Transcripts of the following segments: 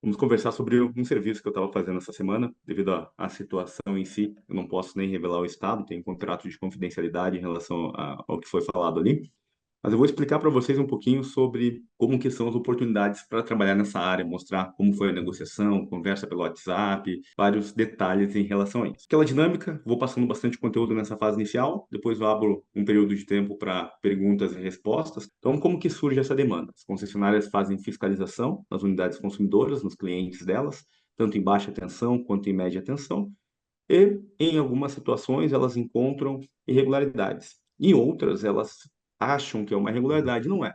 Vamos conversar sobre um serviço que eu estava fazendo essa semana, devido à situação em si. Eu não posso nem revelar o estado, tem contrato de confidencialidade em relação ao que foi falado ali. Mas eu vou explicar para vocês um pouquinho sobre como que são as oportunidades para trabalhar nessa área, mostrar como foi a negociação, conversa pelo WhatsApp, vários detalhes em relação a isso. Aquela dinâmica, vou passando bastante conteúdo nessa fase inicial, depois eu abro um período de tempo para perguntas e respostas. Então, como que surge essa demanda? As concessionárias fazem fiscalização nas unidades consumidoras, nos clientes delas, tanto em baixa tensão quanto em média tensão, e em algumas situações elas encontram irregularidades. Em outras, elas acham que é uma irregularidade, não é.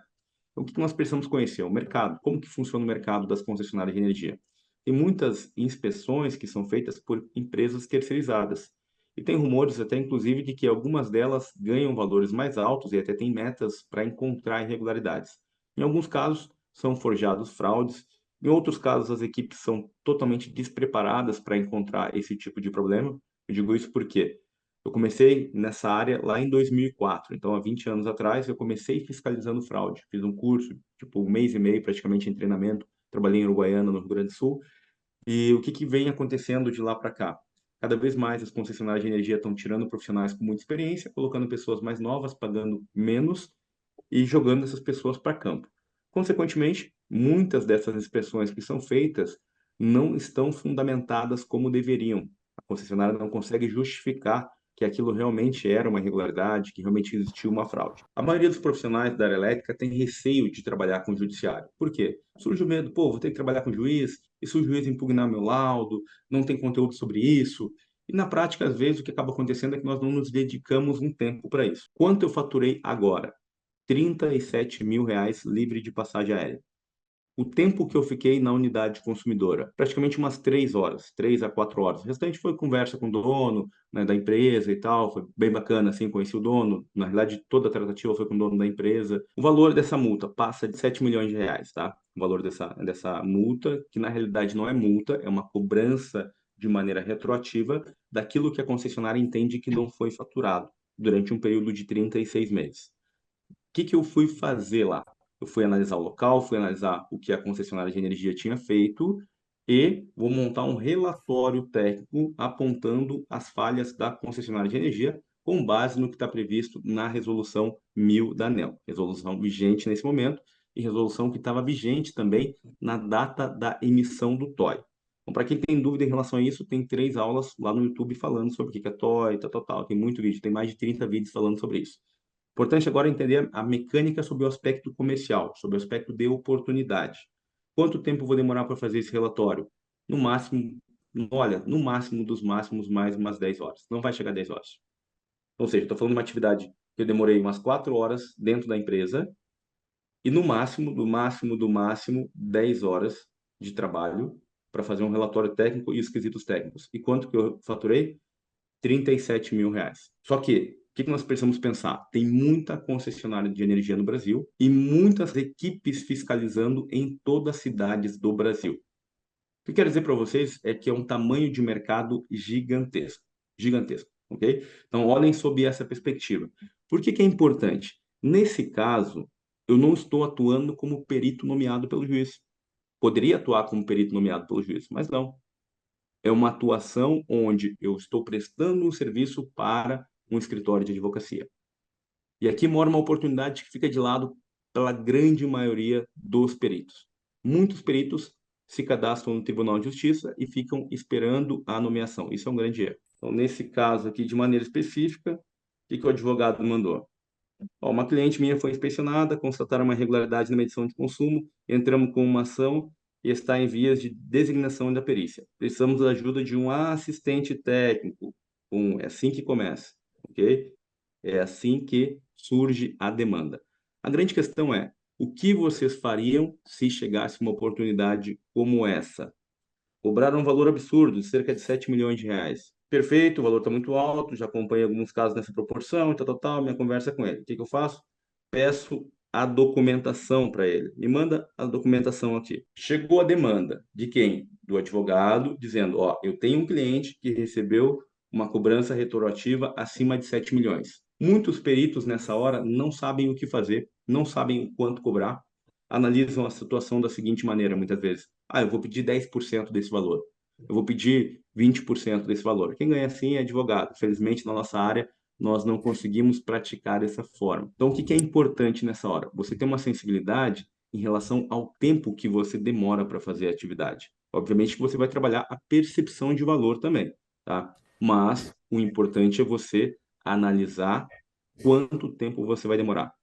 Então, o que nós precisamos conhecer? O mercado. Como que funciona o mercado das concessionárias de energia? Tem muitas inspeções que são feitas por empresas terceirizadas. E tem rumores até, inclusive, de que algumas delas ganham valores mais altos e até têm metas para encontrar irregularidades. Em alguns casos, são forjados fraudes. Em outros casos, as equipes são totalmente despreparadas para encontrar esse tipo de problema. Eu digo isso porque eu comecei nessa área lá em 2004, então há 20 anos atrás eu comecei fiscalizando fraude. Fiz um curso, tipo um mês e meio praticamente em treinamento, trabalhei em Uruguaiana, no Rio Grande do Sul, e o que que vem acontecendo de lá para cá? Cada vez mais as concessionárias de energia estão tirando profissionais com muita experiência, colocando pessoas mais novas, pagando menos e jogando essas pessoas para campo. Consequentemente, muitas dessas inspeções que são feitas não estão fundamentadas como deveriam. A concessionária não consegue justificar que aquilo realmente era uma irregularidade, que realmente existiu uma fraude. A maioria dos profissionais da área elétrica tem receio de trabalhar com o judiciário. Por quê? Surge o medo, pô, vou ter que trabalhar com o juiz, e se o juiz impugnar meu laudo, não tem conteúdo sobre isso. E na prática, às vezes, o que acaba acontecendo é que nós não nos dedicamos um tempo para isso. Quanto eu faturei agora? R$ 37.000 livre de passagem aérea. O tempo que eu fiquei na unidade consumidora, praticamente umas 3 horas, 3 a 4 horas. O restante foi conversa com o dono, né, da empresa e tal, foi bem bacana, assim, conheci o dono. Na realidade, toda a tratativa foi com o dono da empresa. O valor dessa multa passa de R$ 7 milhões, tá? O valor dessa multa, que na realidade não é multa, é uma cobrança de maneira retroativa daquilo que a concessionária entende que não foi faturado durante um período de 36 meses. Que eu fui fazer lá? Eu fui analisar o local, fui analisar o que a concessionária de energia tinha feito e vou montar um relatório técnico apontando as falhas da concessionária de energia com base no que está previsto na resolução 1000 da ANEEL, resolução vigente nesse momento e resolução que estava vigente também na data da emissão do TOI. Então, para quem tem dúvida em relação a isso, tem 3 aulas lá no YouTube falando sobre o que é TOI, tal, tal, tal. Tem muito vídeo, tem mais de 30 vídeos falando sobre isso. Importante agora é entender a mecânica sobre o aspecto comercial, sobre o aspecto de oportunidade. Quanto tempo eu vou demorar para fazer esse relatório? No máximo, olha, no máximo dos máximos, mais umas 10 horas. Não vai chegar a 10 horas. Ou seja, estou falando de uma atividade que eu demorei umas 4 horas dentro da empresa e no máximo, do máximo, do máximo, 10 horas de trabalho para fazer um relatório técnico e os quesitos técnicos. E quanto que eu faturei? R$ 37.000. Só que, o que nós precisamos pensar? Tem muita concessionária de energia no Brasil e muitas equipes fiscalizando em todas as cidades do Brasil. O que eu quero dizer para vocês é que é um tamanho de mercado gigantesco. Gigantesco, ok? Então, olhem sob essa perspectiva. Por que que é importante? Nesse caso, eu não estou atuando como perito nomeado pelo juiz. Poderia atuar como perito nomeado pelo juiz, mas não. É uma atuação onde eu estou prestando um serviço para um escritório de advocacia. E aqui mora uma oportunidade que fica de lado pela grande maioria dos peritos. Muitos peritos se cadastram no Tribunal de Justiça e ficam esperando a nomeação. Isso é um grande erro. Então, nesse caso aqui, de maneira específica, o que o advogado mandou? Ó, uma cliente minha foi inspecionada, constataram uma irregularidade na medição de consumo, entramos com uma ação e está em vias de designação da perícia. Precisamos da ajuda de um assistente técnico. É assim que começa, ok? É assim que surge a demanda. A grande questão é, o que vocês fariam se chegasse uma oportunidade como essa? Cobraram um valor absurdo, de cerca de R$ 7 milhões. Perfeito, o valor está muito alto, já acompanhei alguns casos nessa proporção, e tal, tal, tal, minha conversa com ele. O que que eu faço? Peço a documentação para ele. Me manda a documentação aqui. Chegou a demanda de quem? Do advogado, dizendo, ó, eu tenho um cliente que recebeu uma cobrança retroativa acima de 7 milhões. Muitos peritos nessa hora não sabem o que fazer, não sabem o quanto cobrar, analisam a situação da seguinte maneira, muitas vezes. Ah, eu vou pedir 10% desse valor. Eu vou pedir 20% desse valor. Quem ganha assim é advogado. Felizmente, na nossa área, nós não conseguimos praticar dessa forma. Então, o que que é importante nessa hora? Você ter uma sensibilidade em relação ao tempo que você demora para fazer a atividade. Obviamente que você vai trabalhar a percepção de valor também, tá? Mas o importante é você analisar quanto tempo você vai demorar.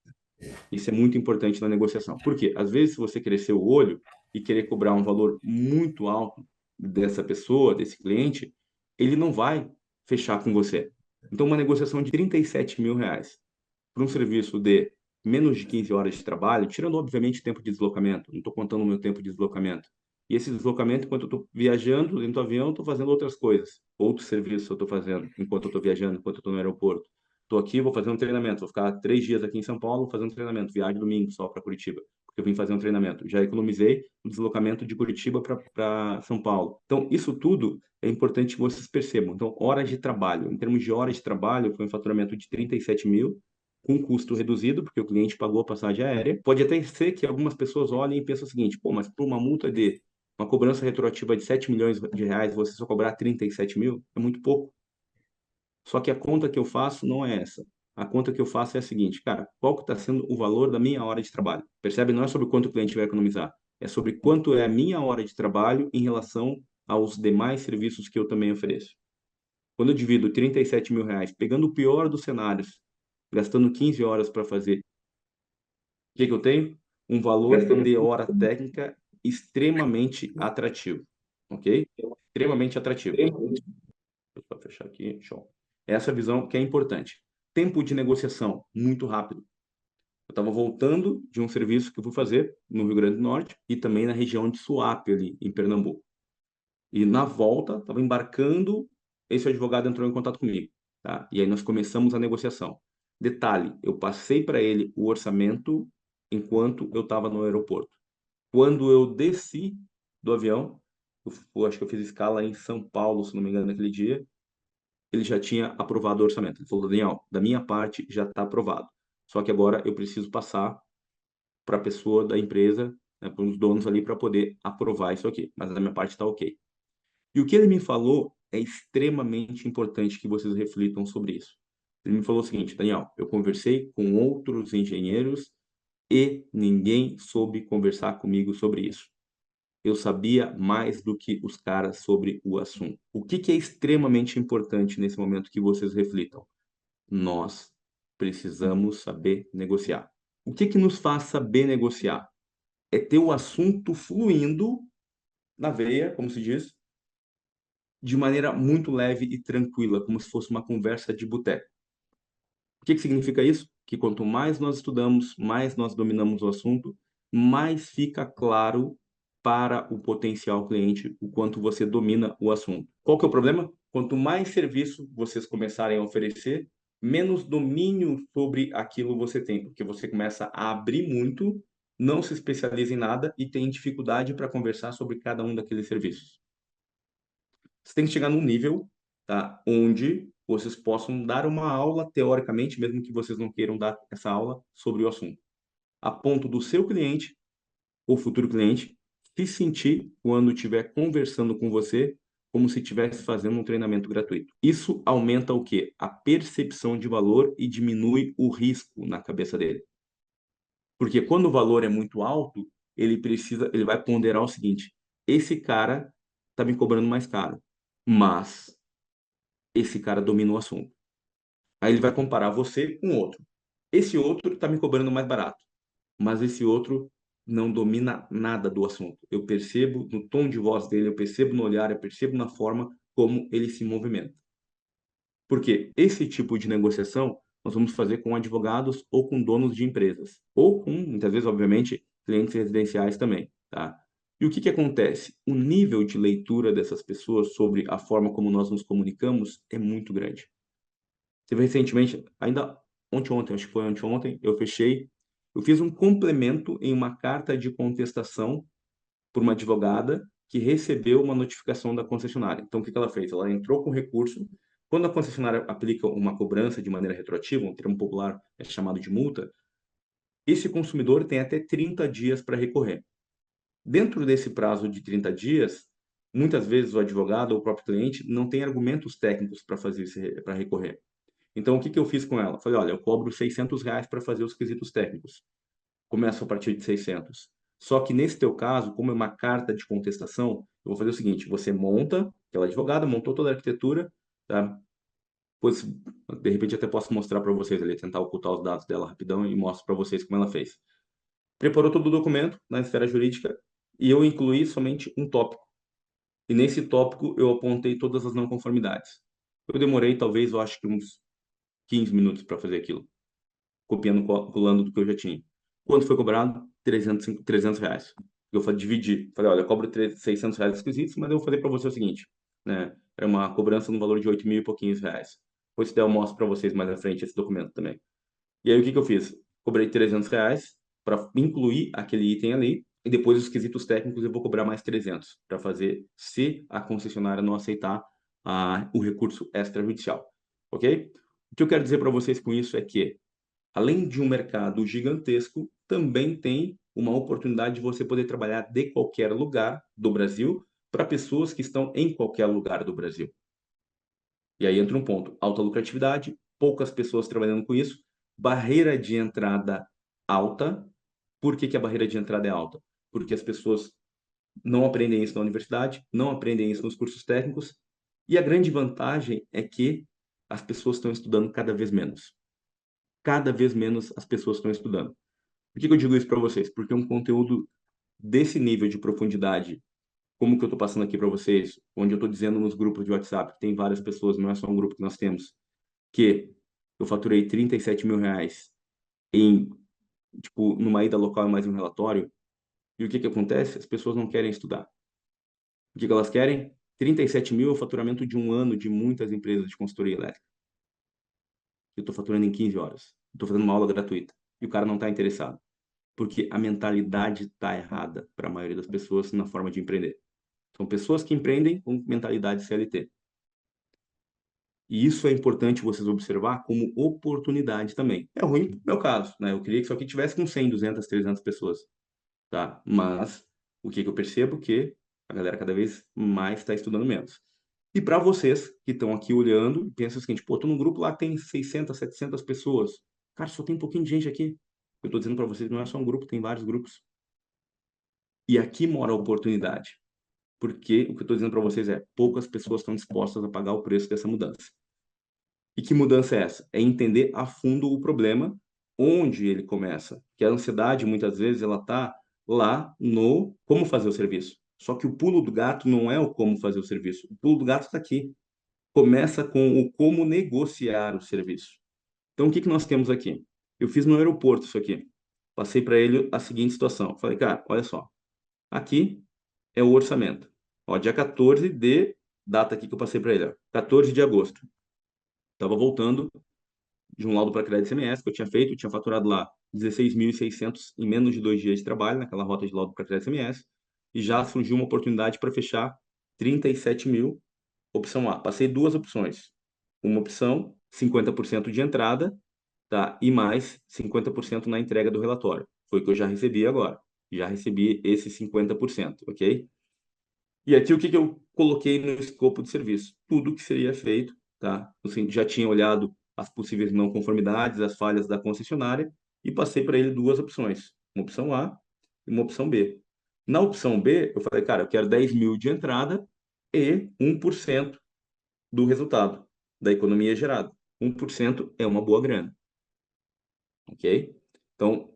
Isso é muito importante na negociação. Por quê? Às vezes, se você crescer o olho e querer cobrar um valor muito alto dessa pessoa, desse cliente, ele não vai fechar com você. Então, uma negociação de R$ 37.000 para um serviço de menos de 15 horas de trabalho, tirando, obviamente, o tempo de deslocamento, não estou contando o meu tempo de deslocamento. E esse deslocamento, enquanto eu estou viajando dentro do avião, estou fazendo outras coisas. Outros serviços eu estou fazendo enquanto eu estou viajando, enquanto eu estou no aeroporto. Estou aqui, vou fazer um treinamento. Vou ficar 3 dias aqui em São Paulo fazendo um treinamento. Viagem domingo só para Curitiba, porque eu vim fazer um treinamento. Já economizei o deslocamento de Curitiba para São Paulo. Então, isso tudo é importante que vocês percebam. Então, horas de trabalho. Em termos de horas de trabalho, foi um faturamento de 37.000, com custo reduzido, porque o cliente pagou a passagem aérea. Pode até ser que algumas pessoas olhem e pensem o seguinte: pô, mas por uma multa de uma cobrança retroativa de R$ 7 milhões, você só cobrar 37.000? É muito pouco. Só que a conta que eu faço não é essa. A conta que eu faço é a seguinte, cara, qual que está sendo o valor da minha hora de trabalho? Percebe? Não é sobre quanto o cliente vai economizar, é sobre quanto é a minha hora de trabalho em relação aos demais serviços que eu também ofereço. Quando eu divido R$ 37.000, pegando o pior dos cenários, gastando 15 horas para fazer, o que que eu tenho? Um valor de hora técnica extremamente atrativo, ok? Extremamente atrativo. Deixa eu só fechar aqui, show. Essa visão que é importante. Tempo de negociação, muito rápido. Eu estava voltando de um serviço que eu fui fazer no Rio Grande do Norte e também na região de Suape, ali em Pernambuco. E na volta, estava embarcando, esse advogado entrou em contato comigo, tá? E aí nós começamos a negociação. Detalhe, eu passei para ele o orçamento enquanto eu estava no aeroporto. Quando eu desci do avião, eu acho que eu fiz escala em São Paulo, se não me engano, naquele dia, ele já tinha aprovado o orçamento. Ele falou: Daniel, da minha parte já está aprovado. Só que agora eu preciso passar para a pessoa da empresa, né, para os donos ali, para poder aprovar isso aqui. Mas da minha parte está ok. E o que ele me falou é extremamente importante que vocês reflitam sobre isso. Ele me falou o seguinte: Daniel, eu conversei com outros engenheiros e ninguém soube conversar comigo sobre isso. Eu sabia mais do que os caras sobre o assunto. O que que é extremamente importante nesse momento que vocês reflitam? Nós precisamos saber negociar. O que que nos faz saber negociar? É ter o assunto fluindo na veia, como se diz, de maneira muito leve e tranquila, como se fosse uma conversa de boteco. O que que significa isso? Que quanto mais nós estudamos, mais nós dominamos o assunto, mais fica claro para o potencial cliente o quanto você domina o assunto. Qual que é o problema? Quanto mais serviço vocês começarem a oferecer, menos domínio sobre aquilo você tem, porque você começa a abrir muito, não se especializa em nada e tem dificuldade para conversar sobre cada um daqueles serviços. Você tem que chegar num nível, tá, onde vocês possam dar uma aula, teoricamente, mesmo que vocês não queiram dar essa aula, sobre o assunto, a ponto do seu cliente ou futuro cliente se sentir, quando estiver conversando com você, como se estivesse fazendo um treinamento gratuito. Isso aumenta o quê? A percepção de valor e diminui o risco na cabeça dele. Porque quando o valor é muito alto, ele vai ponderar o seguinte: esse cara está me cobrando mais caro, mas esse cara domina o assunto. Aí ele vai comparar você com outro. Esse outro está me cobrando mais barato, mas esse outro não domina nada do assunto. Eu percebo no tom de voz dele, eu percebo no olhar, eu percebo na forma como ele se movimenta. Porque esse tipo de negociação nós vamos fazer com advogados ou com donos de empresas, ou com, muitas vezes, obviamente, clientes residenciais também, tá? E o que que acontece? O nível de leitura dessas pessoas sobre a forma como nós nos comunicamos é muito grande. Teve recentemente, ainda ontem, acho que foi ontem, eu fiz um complemento em uma carta de contestação por uma advogada que recebeu uma notificação da concessionária. Então, o que que ela fez? Ela entrou com recurso. Quando a concessionária aplica uma cobrança de maneira retroativa, um termo popular é chamado de multa, esse consumidor tem até 30 dias para recorrer. Dentro desse prazo de 30 dias, muitas vezes o advogado ou o próprio cliente não tem argumentos técnicos para fazer para recorrer. Então, o que que eu fiz com ela? Falei, olha, eu cobro R$ 600 para fazer os quesitos técnicos. Começo a partir de 600. Só que nesse teu caso, como é uma carta de contestação, eu vou fazer o seguinte, você monta, aquela advogada montou toda a arquitetura, tá? Pois, de repente, até posso mostrar para vocês ali, tentar ocultar os dados dela rapidão e mostro para vocês como ela fez. Preparou todo o documento na esfera jurídica e eu incluí somente um tópico. E nesse tópico eu apontei todas as não conformidades. Eu demorei, talvez, eu acho que uns 15 minutos para fazer aquilo, copiando, colando do que eu já tinha. Quanto foi cobrado? R$ 300. Eu dividi. Falei, olha, eu cobro R$ 600 esquisitos, mas eu vou fazer para você o seguinte, né? É uma cobrança no valor de 8 mil e pouquinhos reais. Depois, se der, eu mostro para vocês mais à frente esse documento também. E aí, o que que eu fiz? Cobrei R$ 300 para incluir aquele item ali, e depois os quesitos técnicos eu vou cobrar mais 300 para fazer se a concessionária não aceitar o recurso extrajudicial. Ok? O que eu quero dizer para vocês com isso é que, além de um mercado gigantesco, também tem uma oportunidade de você poder trabalhar de qualquer lugar do Brasil para pessoas que estão em qualquer lugar do Brasil. E aí entra um ponto: alta lucratividade, poucas pessoas trabalhando com isso, barreira de entrada alta. Por que que a barreira de entrada é alta? Porque as pessoas não aprendem isso na universidade, não aprendem isso nos cursos técnicos, e a grande vantagem é que as pessoas estão estudando cada vez menos. Cada vez menos as pessoas estão estudando. Por que que eu digo isso para vocês? Porque um conteúdo desse nível de profundidade, como que eu estou passando aqui para vocês, onde eu estou dizendo nos grupos de WhatsApp, que tem várias pessoas, não é só um grupo que nós temos, que eu faturei R$ 37 mil em, tipo, numa ida local e mais um relatório, e o que que acontece? As pessoas não querem estudar. O que que elas querem? 37 mil é o faturamento de um ano de muitas empresas de consultoria elétrica. Eu estou faturando em 15 horas. Estou fazendo uma aula gratuita. E o cara não está interessado. Porque a mentalidade está errada para a maioria das pessoas na forma de empreender. São pessoas que empreendem com mentalidade CLT. E isso é importante vocês observar como oportunidade também. É ruim no meu caso, né? Eu queria que isso aqui tivesse com 100, 200, 300 pessoas, tá? Mas o que que eu percebo? Que a galera cada vez mais está estudando menos. E para vocês que estão aqui olhando, pensam o seguinte, pô, tô num grupo lá que tem 600, 700 pessoas. Cara, só tem um pouquinho de gente aqui. Eu tô dizendo para vocês, não é só um grupo, tem vários grupos. E aqui mora a oportunidade. Porque o que eu estou dizendo para vocês é, poucas pessoas estão dispostas a pagar o preço dessa mudança. E que mudança é essa? É entender a fundo o problema, onde ele começa. Que a ansiedade, muitas vezes, ela está lá no como fazer o serviço. Só que o pulo do gato não é o como fazer o serviço. O pulo do gato está aqui. Começa com o como negociar o serviço. Então, o que que nós temos aqui? Eu fiz no aeroporto isso aqui. Passei para ele a seguinte situação. Falei, cara, olha só. Aqui é o orçamento. Ó, dia 14 de data aqui que eu passei para ele, ó, 14 de agosto. Estava voltando de um laudo para crédito CMS que eu tinha feito, eu tinha faturado lá 16.600 em menos de 2 dias de trabalho naquela rota de laudo para crédito CMS e já surgiu uma oportunidade para fechar 37 mil, opção A. Passei duas opções. Uma opção, 50% de entrada, tá? E mais 50% na entrega do relatório. Foi o que eu já recebi agora. Já recebi esse 50%, ok? E aqui o que que eu coloquei no escopo de serviço? Tudo que seria feito, tá? Assim, já tinha olhado as possíveis não conformidades, as falhas da concessionária e passei para ele duas opções, uma opção A e uma opção B. Na opção B, eu falei, cara, eu quero 10 mil de entrada e 1% do resultado da economia gerada. 1% é uma boa grana, ok? Então,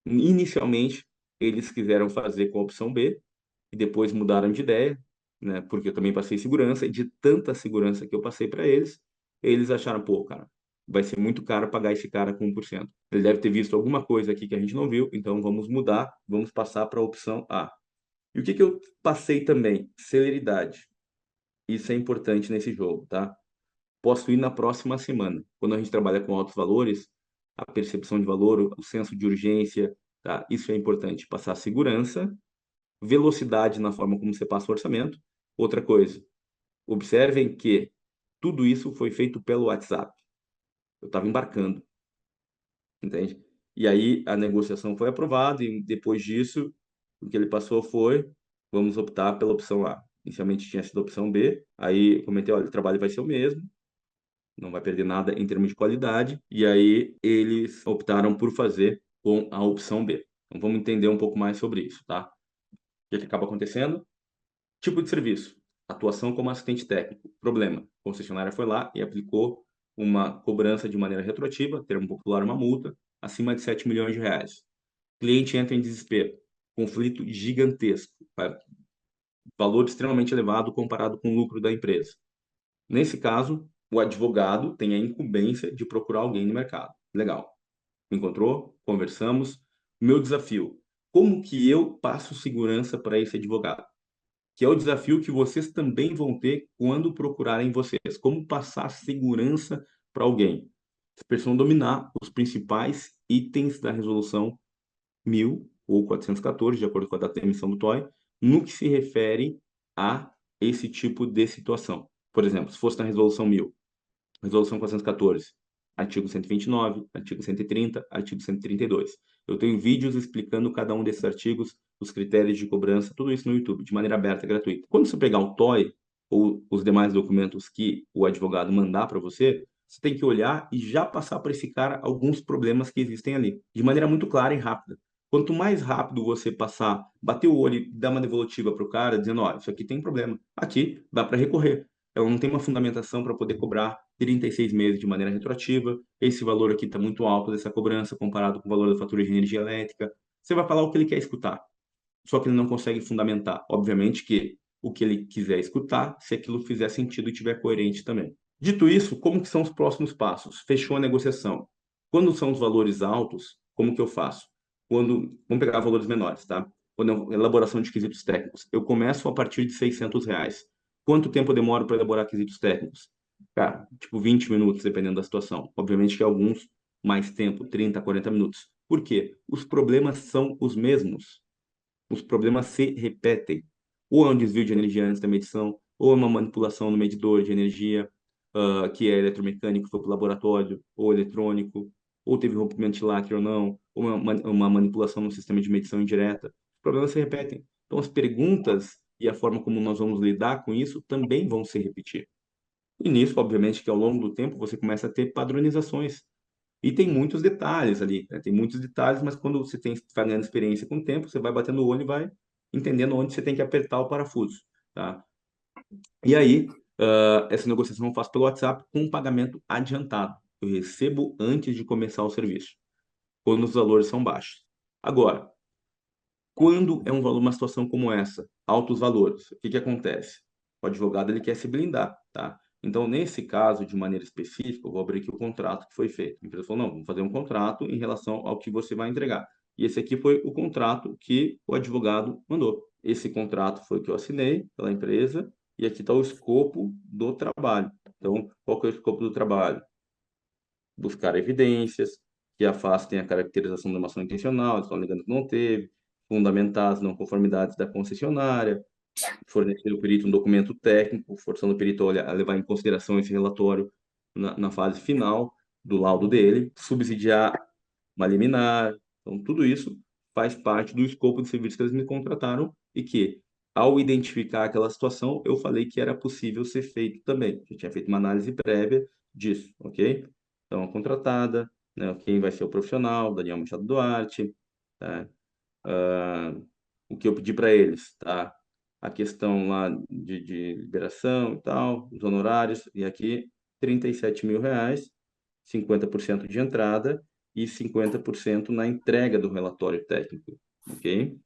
inicialmente, eles quiseram fazer com a opção B, e depois mudaram de ideia, né? Porque eu também passei segurança, e de tanta segurança que eu passei para eles, eles acharam, pô, cara, vai ser muito caro pagar esse cara com 1%. Ele deve ter visto alguma coisa aqui que a gente não viu, então vamos mudar, vamos passar para a opção A. E o que que eu passei também? Celeridade. Isso é importante nesse jogo, tá? Posso ir na próxima semana. Quando a gente trabalha com altos valores, a percepção de valor, o senso de urgência, tá? Isso é importante. Passar segurança, velocidade na forma como você passa o orçamento. Outra coisa, observem que tudo isso foi feito pelo WhatsApp. Eu estava embarcando, entende? E aí a negociação foi aprovada e depois disso O que ele passou foi, vamos optar pela opção A. Inicialmente tinha sido a opção B, aí comentei, olha, o trabalho vai ser o mesmo, não vai perder nada em termos de qualidade, e aí eles optaram por fazer com a opção B. Então vamos entender um pouco mais sobre isso, tá? O que acaba acontecendo? Tipo de serviço, atuação como assistente técnico. Problema, a concessionária foi lá e aplicou uma cobrança de maneira retroativa, termo popular, uma multa, acima de 7 milhões de reais. O cliente entra em desespero, conflito gigantesco, tá? Valor extremamente elevado comparado com o lucro da empresa. Nesse caso, o advogado tem a incumbência de procurar alguém no mercado. Legal. Me encontrou, conversamos. Meu desafio, como que eu passo segurança para esse advogado? Que é o desafio que vocês também vão ter quando procurarem vocês. Como passar segurança para alguém? Vocês precisam dominar os principais itens da resolução 1000 ou 414, de acordo com a data de emissão do TOI, no que se refere a esse tipo de situação. Por exemplo, se fosse na resolução 1000, resolução 414, artigo 129, artigo 130, artigo 132. Eu tenho vídeos explicando cada um desses artigos, os critérios de cobrança, tudo isso no YouTube, de maneira aberta e gratuita. Quando você pegar o TOI ou os demais documentos que o advogado mandar para você, você tem que olhar e já passar para esse cara alguns problemas que existem ali, de maneira muito clara e rápida. Quanto mais rápido você passar, bater o olho e dar uma devolutiva para o cara, dizendo, ó, isso aqui tem problema, aqui dá para recorrer. Ela não tem uma fundamentação para poder cobrar 36 meses de maneira retroativa. Esse valor aqui está muito alto dessa cobrança comparado com o valor da fatura de energia elétrica. Você vai falar o que ele quer escutar, só que ele não consegue fundamentar. Obviamente que o que ele quiser escutar, se aquilo fizer sentido e estiver coerente também. Dito isso, como que são os próximos passos? Fechou a negociação. Quando são os valores altos, como que eu faço? Vamos pegar valores menores, tá? Quando é elaboração de quesitos técnicos, eu começo a partir de R$ 600. Quanto tempo eu demoro para elaborar quesitos técnicos? Cara, tipo 20 minutos, dependendo da situação. Obviamente que alguns mais tempo, 30, 40 minutos. Por quê? Os problemas são os mesmos. Os problemas se repetem. Ou é um desvio de energia antes da medição, ou é uma manipulação no medidor de energia, que é eletromecânico, foi para o laboratório, ou eletrônico, ou teve rompimento de lacre ou não, ou uma manipulação no sistema de medição indireta. Os problemas se repetem. Então, as perguntas e a forma como nós vamos lidar com isso também vão se repetir. E nisso, obviamente, que ao longo do tempo você começa a ter padronizações. E tem muitos detalhes ali, né? Tem muitos detalhes, mas quando você vai ganhando experiência com o tempo, você vai batendo o olho e vai entendendo onde você tem que apertar o parafuso, tá? E aí, essa negociação eu faço pelo WhatsApp com um pagamento adiantado. Eu recebo antes de começar o serviço, quando os valores são baixos. Agora, quando é uma situação como essa, altos valores, o que que acontece? O advogado ele quer se blindar, tá? Então, nesse caso, de maneira específica, eu vou abrir aqui o contrato que foi feito. A empresa falou, não, vamos fazer um contrato em relação ao que você vai entregar. E esse aqui foi o contrato que o advogado mandou. Esse contrato foi o que eu assinei pela empresa e aqui está o escopo do trabalho. Então, qual que é o escopo do trabalho? Buscar evidências que afastem a caracterização de uma ação intencional, eles estão alegando que não teve, fundamentar as não conformidades da concessionária, fornecer ao perito um documento técnico, forçando o perito a levar em consideração esse relatório na fase final do laudo dele, subsidiar uma liminar. Então, tudo isso faz parte do escopo de serviço que eles me contrataram e que, ao identificar aquela situação, eu falei que era possível ser feito também. Eu tinha feito uma análise prévia disso, ok? Então, a contratada, né, quem vai ser o profissional, Daniel Machado Duarte, tá? Ah, o que eu pedi para eles, tá? A questão lá de liberação e tal, os honorários, e aqui R$ 37.000, 50% de entrada e 50% na entrega do relatório técnico, ok?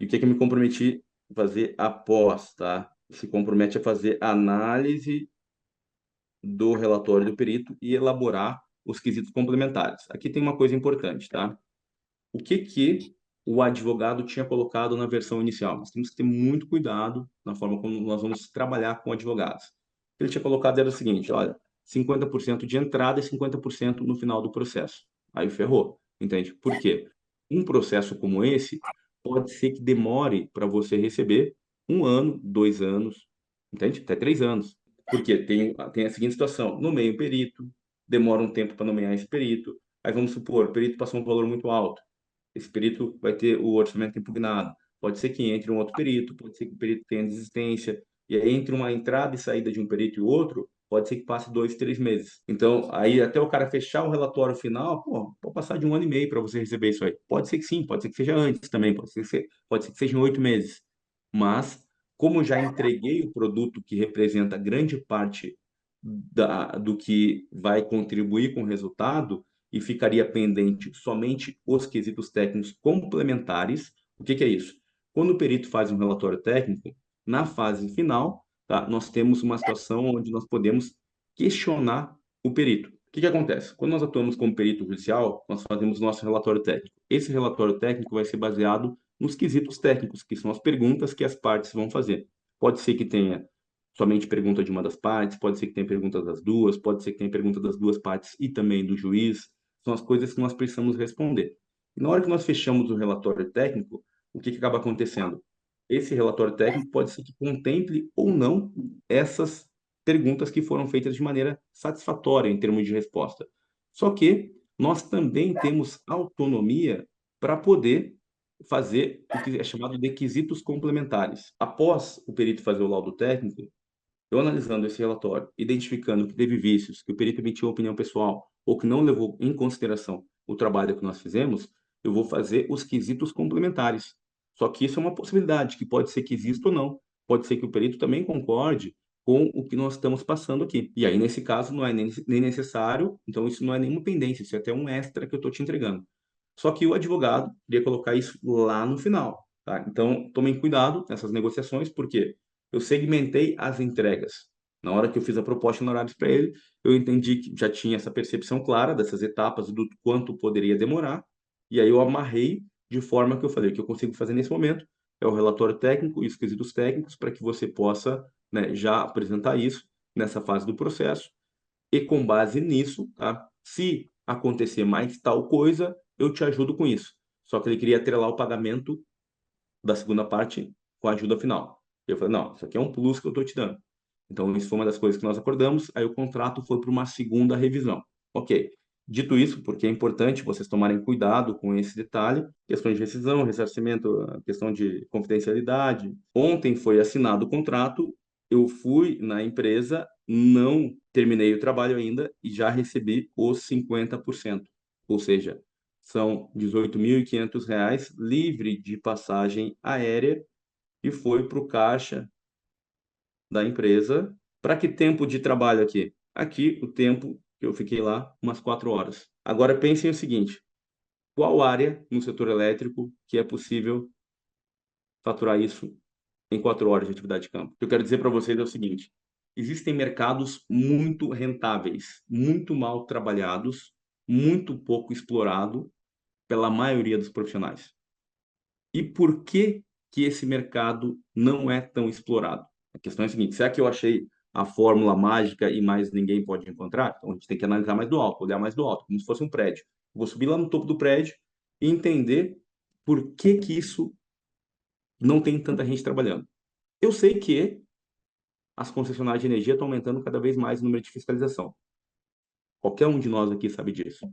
E o que que eu me comprometi a fazer após, tá? Se compromete a fazer análise do relatório do perito e elaborar os quesitos complementares. Aqui tem uma coisa importante, tá? O que que o advogado tinha colocado na versão inicial? Nós temos que ter muito cuidado na forma como nós vamos trabalhar com advogados. O que ele tinha colocado era o seguinte, olha, 50% de entrada e 50% no final do processo. Aí ferrou, entende? Por quê? Um processo como esse pode ser que demore para você receber 1 ano, 2 anos, entende? Até 3 anos. Porque tem a seguinte situação, nomeia o perito, demora um tempo para nomear esse perito, aí vamos supor, o perito passou um valor muito alto, esse perito vai ter o orçamento impugnado. Pode ser que entre um outro perito, pode ser que o perito tenha desistência, e aí entre uma entrada e saída de um perito e outro, pode ser que passe 2, 3 meses. Então, aí até o cara fechar o relatório final, pô, pode passar de 1 ano e meio para você receber isso aí. Pode ser que sim, pode ser que seja antes também, pode ser que sejam 8 meses. Mas, como já entreguei o produto que representa grande parte do que vai contribuir com o resultado, e ficaria pendente somente os quesitos técnicos complementares. O que que é isso? Quando o perito faz um relatório técnico, na fase final, tá, nós temos uma situação onde nós podemos questionar o perito. O que que acontece? Quando nós atuamos como perito judicial, nós fazemos nosso relatório técnico. Esse relatório técnico vai ser baseado nos quesitos técnicos, que são as perguntas que as partes vão fazer. Pode ser que tenha somente pergunta de uma das partes, pode ser que tenha perguntas das duas, pode ser que tenha pergunta das duas partes e também do juiz. São as coisas que nós precisamos responder. E na hora que nós fechamos o relatório técnico, o que que acaba acontecendo? Esse relatório técnico pode ser que contemple ou não essas perguntas que foram feitas de maneira satisfatória em termos de resposta. Só que nós também temos autonomia para poder fazer o que é chamado de quesitos complementares. Após o perito fazer o laudo técnico, eu analisando esse relatório, identificando que teve vícios, que o perito emitiu opinião pessoal ou que não levou em consideração o trabalho que nós fizemos, eu vou fazer os quesitos complementares. Só que isso é uma possibilidade, que pode ser que exista ou não. Pode ser que o perito também concorde com o que nós estamos passando aqui. E aí, nesse caso, não é nem necessário, então isso não é nenhuma pendência, isso é até um extra que eu estou te entregando. Só que o advogado queria colocar isso lá no final, tá? Então, tomem cuidado nessas negociações, porque eu segmentei as entregas. Na hora que eu fiz a proposta de horários para ele, eu entendi que já tinha essa percepção clara dessas etapas do quanto poderia demorar, e aí eu amarrei de forma que eu falei, o que eu consigo fazer nesse momento é o relatório técnico e os quesitos técnicos para que você possa, né, já apresentar isso nessa fase do processo, e com base nisso, tá? Se acontecer mais tal coisa, eu te ajudo com isso. Só que ele queria atrelar o pagamento da segunda parte com a ajuda final. Eu falei, não, isso aqui é um plus que eu estou te dando. Então, isso foi uma das coisas que nós acordamos, aí o contrato foi para uma segunda revisão. Ok. Dito isso, porque é importante vocês tomarem cuidado com esse detalhe, questões de rescisão, ressarcimento, questão de confidencialidade. Ontem foi assinado o contrato, eu fui na empresa, não terminei o trabalho ainda e já recebi os 50%. Ou seja, são R$ 18.500 livre de passagem aérea e foi para o caixa da empresa. Para que tempo de trabalho aqui? Aqui, o tempo que eu fiquei lá, umas 4 horas. Agora pensem o seguinte: qual área no setor elétrico que é possível faturar isso em 4 horas de atividade de campo? O que eu quero dizer para vocês é o seguinte: existem mercados muito rentáveis, muito mal trabalhados, muito pouco explorado pela maioria dos profissionais. E por que que esse mercado não é tão explorado? A questão é a seguinte: será que eu achei a fórmula mágica e mais ninguém pode encontrar? Então a gente tem que analisar mais do alto, olhar mais do alto, como se fosse um prédio. Eu vou subir lá no topo do prédio e entender por que que isso não tem tanta gente trabalhando. Eu sei que as concessionárias de energia estão aumentando cada vez mais o número de fiscalização. Qualquer um de nós aqui sabe disso.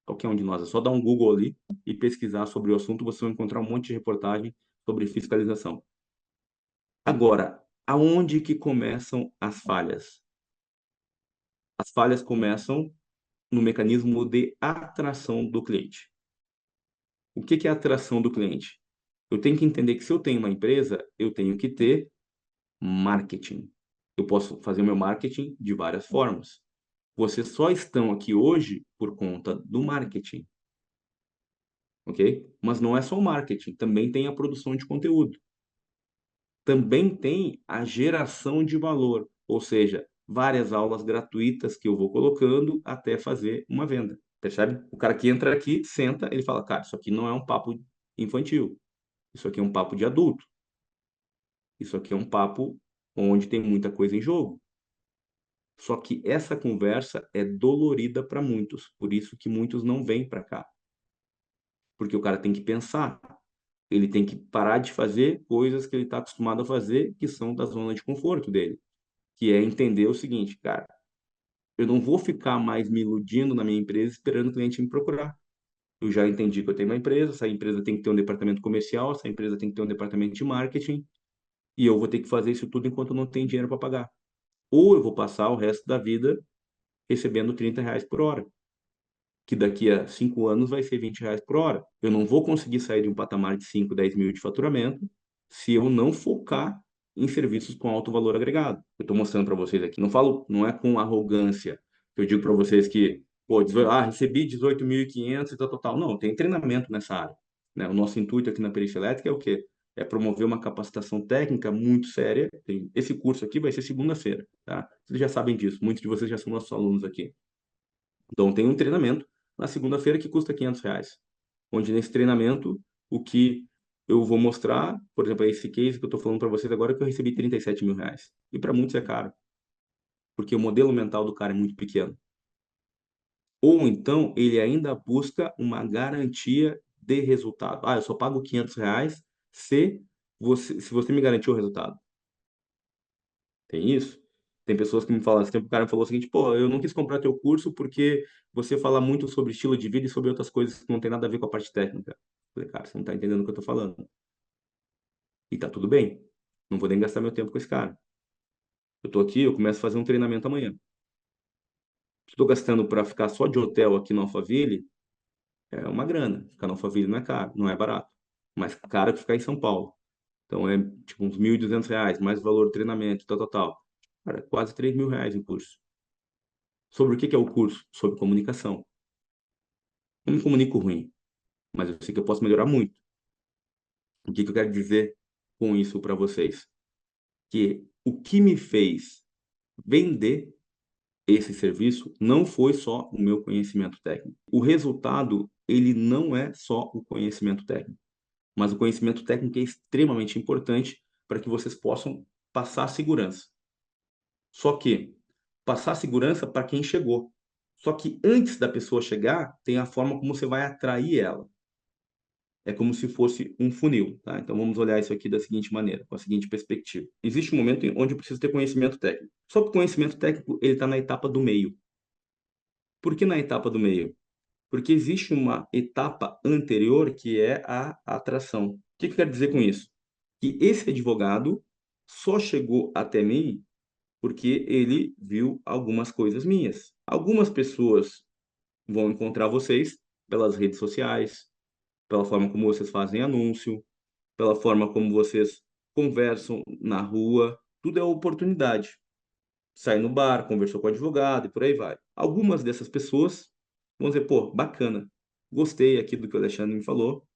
Qualquer um de nós. É só dar um Google ali e pesquisar sobre o assunto, você vai encontrar um monte de reportagem sobre fiscalização. Agora, aonde que começam as falhas? As falhas começam no mecanismo de atração do cliente. O que que é a atração do cliente? Eu tenho que entender que se eu tenho uma empresa, eu tenho que ter marketing. Eu posso fazer o meu marketing de várias formas. Vocês só estão aqui hoje por conta do marketing, ok? Mas não é só o marketing, também tem a produção de conteúdo. Também tem a geração de valor, ou seja, várias aulas gratuitas que eu vou colocando até fazer uma venda. Percebe? O cara que entra aqui, senta, ele fala, cara, isso aqui não é um papo infantil, isso aqui é um papo de adulto, isso aqui é um papo onde tem muita coisa em jogo. Só que essa conversa é dolorida para muitos, por isso que muitos não vêm para cá. Porque o cara tem que pensar, ele tem que parar de fazer coisas que ele está acostumado a fazer, que são da zona de conforto dele, que é entender o seguinte, cara, eu não vou ficar mais me iludindo na minha empresa esperando o cliente me procurar. Eu já entendi que eu tenho uma empresa, essa empresa tem que ter um departamento comercial, essa empresa tem que ter um departamento de marketing, e eu vou ter que fazer isso tudo enquanto eu não tenho dinheiro para pagar. Ou eu vou passar o resto da vida recebendo R$ 30 por hora, que daqui a 5 anos vai ser R$ 20 por hora. Eu não vou conseguir sair de um patamar de 5, 10 mil de faturamento se eu não focar em serviços com alto valor agregado. Eu estou mostrando para vocês aqui. Não falo, não é com arrogância que eu digo para vocês que, pô, recebi 18.500 e tal, tal, tal. Não, tem treinamento nessa área. Né? O nosso intuito aqui na Perícia Elétrica é o quê? É promover uma capacitação técnica muito séria. Esse curso aqui vai ser segunda-feira, tá? Vocês já sabem disso. Muitos de vocês já são nossos alunos aqui. Então, tem um treinamento na segunda-feira que custa R$ 500, onde nesse treinamento, o que eu vou mostrar, por exemplo, esse case que eu estou falando para vocês agora, que eu recebi R$ 37 mil. E para muitos é caro, porque o modelo mental do cara é muito pequeno. Ou então, ele ainda busca uma garantia de resultado. Ah, eu só pago R$ 500 se você me garantir o resultado. Tem isso? Tem pessoas que me falam, esse tempo o cara me falou o seguinte, pô, eu não quis comprar teu curso porque você fala muito sobre estilo de vida e sobre outras coisas que não tem nada a ver com a parte técnica. Eu falei, cara, você não tá entendendo o que eu tô falando. E tá tudo bem. Não vou nem gastar meu tempo com esse cara. Eu tô aqui, eu começo a fazer um treinamento amanhã. Estou gastando para ficar só de hotel aqui no Alphaville, é uma grana. Ficar no Alphaville não é caro, não é barato. Mais caro que ficar em São Paulo. Então é tipo uns R$ 1.200, mais o valor do treinamento, tal, tal, tal. Cara, quase R$ 3.000 em curso. Sobre o que é o curso? Sobre comunicação. Não me comunico ruim, mas eu sei que eu posso melhorar muito. O que eu quero dizer com isso para vocês? Que o que me fez vender esse serviço não foi só o meu conhecimento técnico. O resultado, ele não é só o conhecimento técnico, mas o conhecimento técnico é extremamente importante para que vocês possam passar segurança. Só que passar segurança para quem chegou. Só que antes da pessoa chegar, tem a forma como você vai atrair ela. É como se fosse um funil, tá? Então vamos olhar isso aqui da seguinte maneira, com a seguinte perspectiva. Existe um momento onde eu preciso ter conhecimento técnico. Só que o conhecimento técnico, ele está na etapa do meio. Por que na etapa do meio? Porque existe uma etapa anterior que é a atração. O que eu quero dizer com isso? Que esse advogado só chegou até mim porque ele viu algumas coisas minhas. Algumas pessoas vão encontrar vocês pelas redes sociais, pela forma como vocês fazem anúncio, pela forma como vocês conversam na rua, tudo é oportunidade. Sai no bar, conversou com o advogado e por aí vai. Algumas dessas pessoas vão dizer, pô, bacana, gostei aqui do que o Alexandre me falou,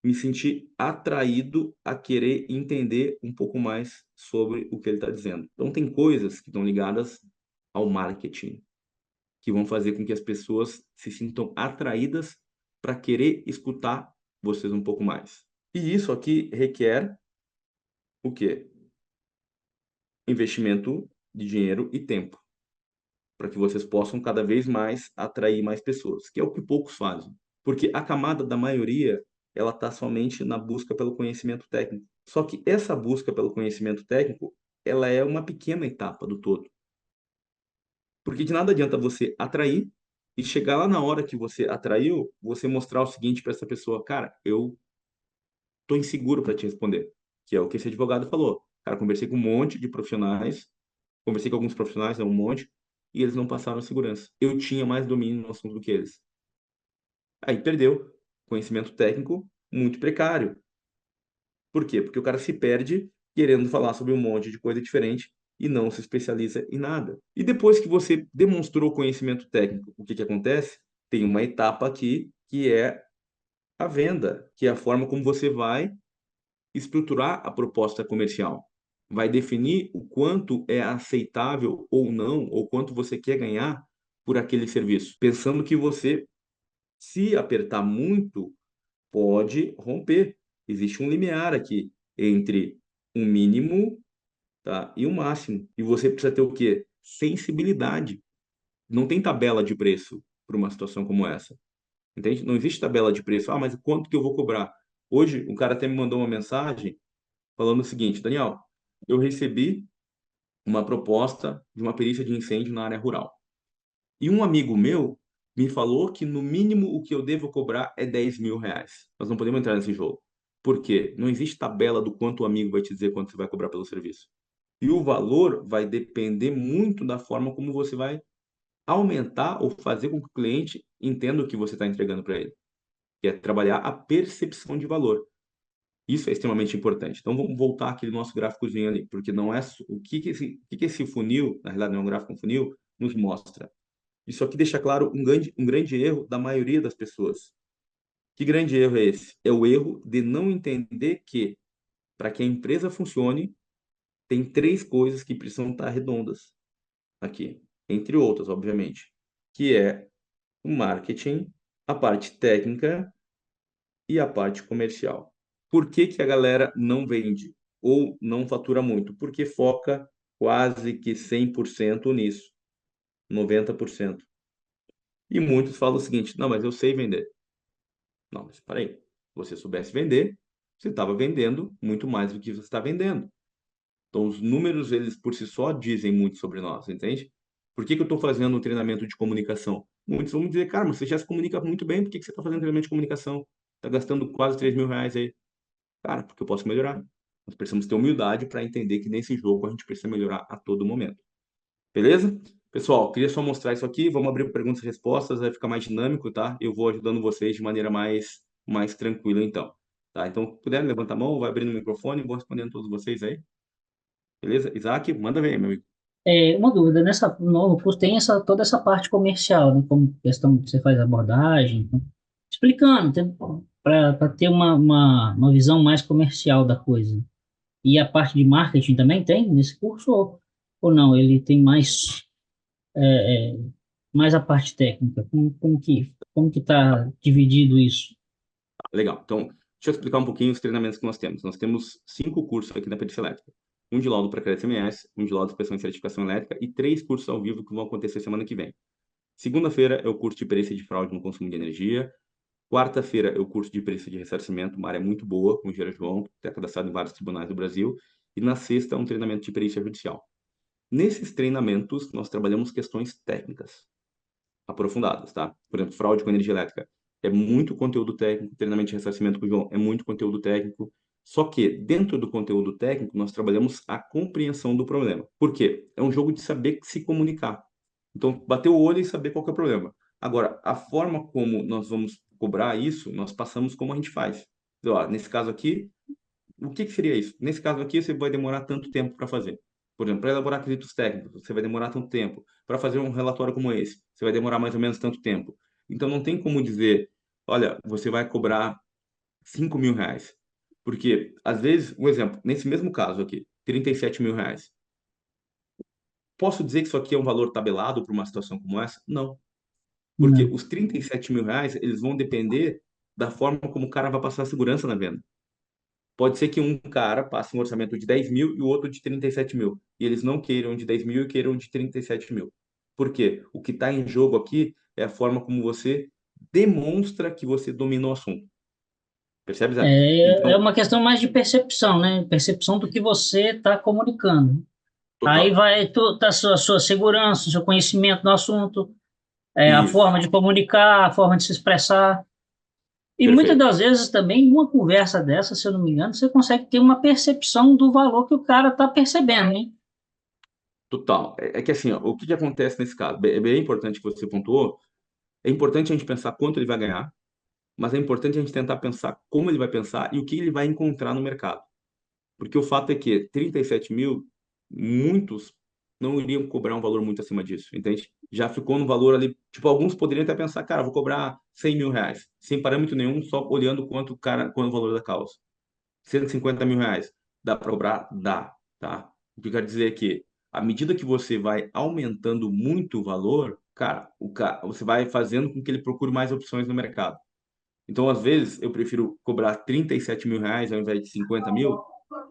me senti atraído a querer entender um pouco mais sobre o que ele está dizendo. Então, tem coisas que estão ligadas ao marketing, que vão fazer com que as pessoas se sintam atraídas para querer escutar vocês um pouco mais. E isso aqui requer o quê? Investimento de dinheiro e tempo, para que vocês possam cada vez mais atrair mais pessoas, que é o que poucos fazem. Porque a camada da maioria, ela está somente na busca pelo conhecimento técnico. Só que essa busca pelo conhecimento técnico, ela é uma pequena etapa do todo. Porque de nada adianta você atrair e chegar lá na hora que você atraiu, você mostrar o seguinte para essa pessoa, cara, eu tô inseguro para te responder, que é o que esse advogado falou. Cara, conversei com um monte de profissionais, conversei com alguns profissionais, um monte, e eles não passaram segurança. Eu tinha mais domínio no assunto do que eles. Aí perdeu. Conhecimento técnico muito precário. Por quê? Porque o cara se perde querendo falar sobre um monte de coisa diferente e não se especializa em nada. E depois que você demonstrou conhecimento técnico, o que que acontece? Tem uma etapa aqui que é a venda, que é a forma como você vai estruturar a proposta comercial. Vai definir o quanto é aceitável ou não, ou quanto você quer ganhar por aquele serviço. Pensando que você, se apertar muito, pode romper. Existe um limiar aqui entre um mínimo, tá, e um máximo. E você precisa ter o quê? Sensibilidade. Não tem tabela de preço para uma situação como essa. Entende? Não existe tabela de preço. Ah, mas quanto que eu vou cobrar? Hoje, um cara até me mandou uma mensagem falando o seguinte, Daniel, eu recebi uma proposta de uma perícia de incêndio na área rural. E um amigo meu me falou que no mínimo o que eu devo cobrar é R$ 10.000. Nós não podemos entrar nesse jogo. Por quê? Não existe tabela do quanto o amigo vai te dizer quanto você vai cobrar pelo serviço. E o valor vai depender muito da forma como você vai aumentar ou fazer com que o cliente entenda o que você está entregando para ele, que é trabalhar a percepção de valor. Isso é extremamente importante. Então vamos voltar aquele nosso gráficozinho ali, porque não é o que esse funil, na realidade não é um gráfico, é um funil, nos mostra. Isso aqui deixa claro um grande erro da maioria das pessoas. Que grande erro é esse? É o erro de não entender que, para que a empresa funcione, tem três coisas que precisam estar redondas aqui, entre outras, obviamente, que é o marketing, a parte técnica e a parte comercial. Por que que a galera não vende ou não fatura muito? Porque foca quase que 100% nisso, 90%. E muitos falam o seguinte: não, mas eu sei vender. Não, mas espera aí. Se você soubesse vender, você estava vendendo muito mais do que você está vendendo. Então, os números, eles por si só dizem muito sobre nós, entende? Por que que eu estou fazendo um treinamento de comunicação? Muitos vão dizer, cara, mas você já se comunica muito bem, por que que você está fazendo treinamento de comunicação? Está gastando quase R$ 3.000 aí. Cara, porque eu posso melhorar. Nós precisamos ter humildade para entender que nesse jogo a gente precisa melhorar a todo momento. Beleza? Pessoal, queria só mostrar isso aqui. Vamos abrir perguntas e respostas, vai ficar mais dinâmico, tá? Eu vou ajudando vocês de maneira mais tranquila, então. Tá? Então, se puder, levanta a mão, vai abrindo o microfone, vou respondendo todos vocês aí. Beleza? Isaac, manda ver, meu amigo. Uma dúvida, no curso tem toda essa parte comercial, né, como questão que você faz abordagem, então, explicando, para ter uma visão mais comercial da coisa. E a parte de marketing também tem nesse curso, ou não? Ele tem mais a parte técnica? Como que está dividido isso? Legal. Então, deixa eu explicar um pouquinho os treinamentos que nós temos. Nós temos 5 cursos aqui na Perícia Elétrica. Um de laudo para crédito MS, um de laudo de inspeção e certificação elétrica e 3 cursos ao vivo que vão acontecer semana que vem. Segunda-feira é o curso de perícia de fraude no consumo de energia. Quarta-feira é o curso de perícia de ressarcimento, uma área muito boa, com o engenheiro João, que está cadastrado em vários tribunais do Brasil. E na sexta é um treinamento de perícia judicial. Nesses treinamentos, nós trabalhamos questões técnicas aprofundadas, tá? Por exemplo, fraude com energia elétrica é muito conteúdo técnico, treinamento de ressarcimento com o João é muito conteúdo técnico. Só que dentro do conteúdo técnico, nós trabalhamos a compreensão do problema. Por quê? É um jogo de saber se comunicar. Então, bater o olho e saber qual que é o problema. Agora, a forma como nós vamos cobrar isso, nós passamos como a gente faz. Então, ó, nesse caso aqui, o que que seria isso? Nesse caso aqui, você vai demorar tanto tempo para fazer. Por exemplo, para elaborar quesitos técnicos, você vai demorar tanto tempo. Para fazer um relatório como esse, você vai demorar mais ou menos tanto tempo. Então, não tem como dizer, olha, você vai cobrar R$ 5.000. Porque, às vezes, um exemplo, nesse mesmo caso aqui, R$ 37.000. Posso dizer que isso aqui é um valor tabelado para uma situação como essa? Não. Porque Não. os R$ 37.000, eles vão depender da forma como o cara vai passar a segurança na venda. Pode ser que um cara passe um orçamento de 10.000 e o outro de 37.000. E eles não queiram de 10.000 e queiram de 37.000. Por quê? O que está em jogo aqui é a forma como você demonstra que você domina o assunto. Percebe, Zé? É Então, uma questão mais de percepção, né? Percepção do que você está comunicando. Aí total. vai a sua segurança, o seu conhecimento no assunto, a Isso. forma de comunicar, a forma de se expressar. E muitas Perfeito. das vezes também, numa conversa dessa, se eu não me engano, você consegue ter uma percepção do valor que o cara está percebendo, né? Total. É que assim, ó, o que que acontece nesse caso? É bem importante que você pontuou. É importante a gente pensar quanto ele vai ganhar, mas é importante a gente tentar pensar como ele vai pensar e o que ele vai encontrar no mercado. Porque o fato é que 37.000, muitos não iriam cobrar um valor muito acima disso, entende? Já ficou no valor ali, tipo, alguns poderiam até pensar, cara, vou cobrar R$ 100.000, sem parâmetro nenhum, só olhando quanto o valor da causa. R$ 150.000, dá para cobrar? Dá, tá? O que eu quero dizer é que, à medida que você vai aumentando muito o valor, cara, você vai fazendo com que ele procure mais opções no mercado. Então, às vezes, eu prefiro cobrar R$ 37.000 ao invés de 50.000,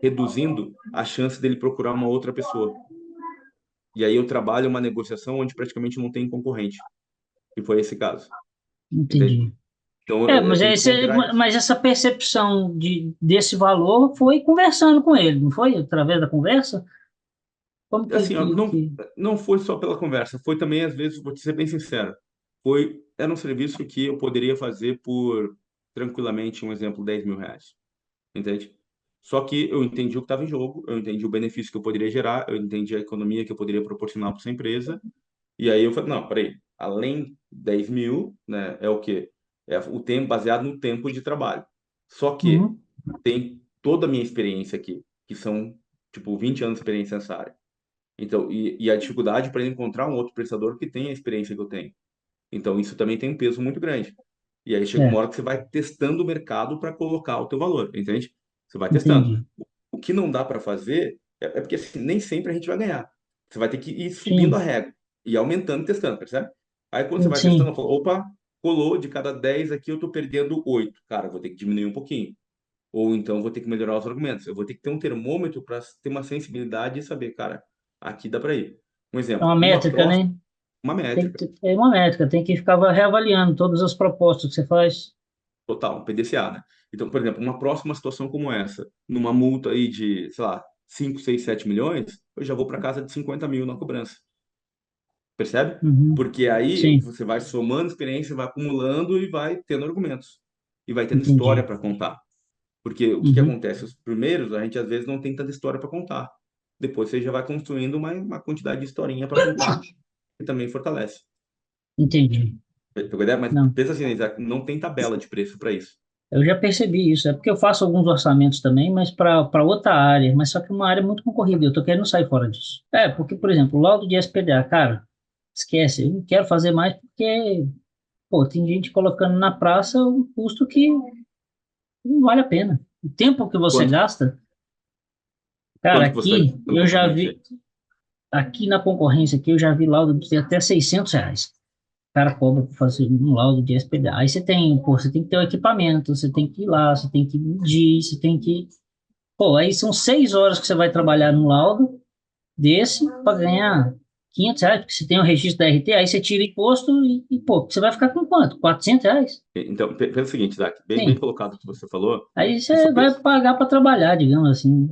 reduzindo a chance dele procurar uma outra pessoa. E aí eu trabalho uma negociação onde praticamente não tem concorrente. E foi esse caso, entende? Entendi. Então, Mas, tem que ponderar isso. mas essa percepção desse valor foi conversando com ele, não foi? Através da conversa? Como que, Assim, ó, que, não, que... não foi só pela conversa, foi também, às vezes, vou te ser bem sincero, Era um serviço que eu poderia fazer por, tranquilamente, um exemplo, R$ 10.000, entende? Só que eu entendi o que estava em jogo, eu entendi o benefício que eu poderia gerar, eu entendi a economia que eu poderia proporcionar para essa empresa, e aí eu falei, não, peraí, além 10.000, né, é o quê? É o tempo baseado no tempo de trabalho. Só que Uhum. tem toda a minha experiência aqui, que são, tipo, 20 anos de experiência nessa área. Então, e a dificuldade para encontrar um outro prestador que tenha a experiência que eu tenho. Então, isso também tem um peso muito grande. E aí chega uma hora Certo, que você vai testando o mercado para colocar o teu valor, entende? Você vai testando. entendi. O que não dá para fazer é porque assim, nem sempre a gente vai ganhar. Você vai ter que ir subindo a Sim, régua e aumentando e testando, percebe? Aí quando você vai testando, sim. fala, opa, colou, de cada 10 aqui eu tô perdendo 8. Cara, eu vou ter que diminuir um pouquinho. Ou então vou ter que melhorar os argumentos. Eu vou ter que ter um termômetro para ter uma sensibilidade e saber, cara, aqui dá para ir. Um É exemplo, uma métrica, né? uma Tem métrica. é uma métrica, tem que ficar reavaliando todas as propostas que você faz. Total, um PDCA, né? Então, por exemplo, uma próxima situação como essa, numa multa aí de, sei lá, 5, 6, 7 milhões, eu já vou para casa de 50 mil na cobrança. Percebe? Uhum. Porque aí Sim, você vai somando experiência, vai acumulando e vai tendo argumentos. E vai tendo história entendi. para contar. Porque o que que Uhum. acontece? Os primeiros, a gente às vezes não tem tanta história para contar. Depois você já vai construindo uma quantidade de historinha para contar, que também fortalece. Entendi. Pegou a ideia? Mas Não, pensa assim, né, Isaac, não tem tabela de preço para isso. eu já percebi isso. É porque eu faço alguns orçamentos também, mas para outra área, mas só que uma área muito concorrida. Eu estou querendo sair fora disso. É, porque, por exemplo, o laudo de SPDA, cara, esquece. Eu não quero fazer mais porque, pô, tem gente colocando na praça um custo que não vale a pena. O tempo que você Quanto, gasta, cara, quanto que você está aqui gastando eu já concorrente vi, aí? aqui na concorrência aqui eu já vi laudo de até R$ 600. O cara cobra para fazer um laudo de SPDA. Aí você tem, pô, você tem que ter o equipamento, você tem que ir lá, você tem que medir, você tem que. Pô, aí são 6 horas que você vai trabalhar no laudo desse para ganhar R$ 500, porque você tem o registro da RT, aí você tira imposto pô, você vai ficar com quanto? R$ 400? Então, pensa o seguinte, Isaac, bem Sim. colocado o que você falou. Aí Isso você vai pagar para trabalhar, digamos assim.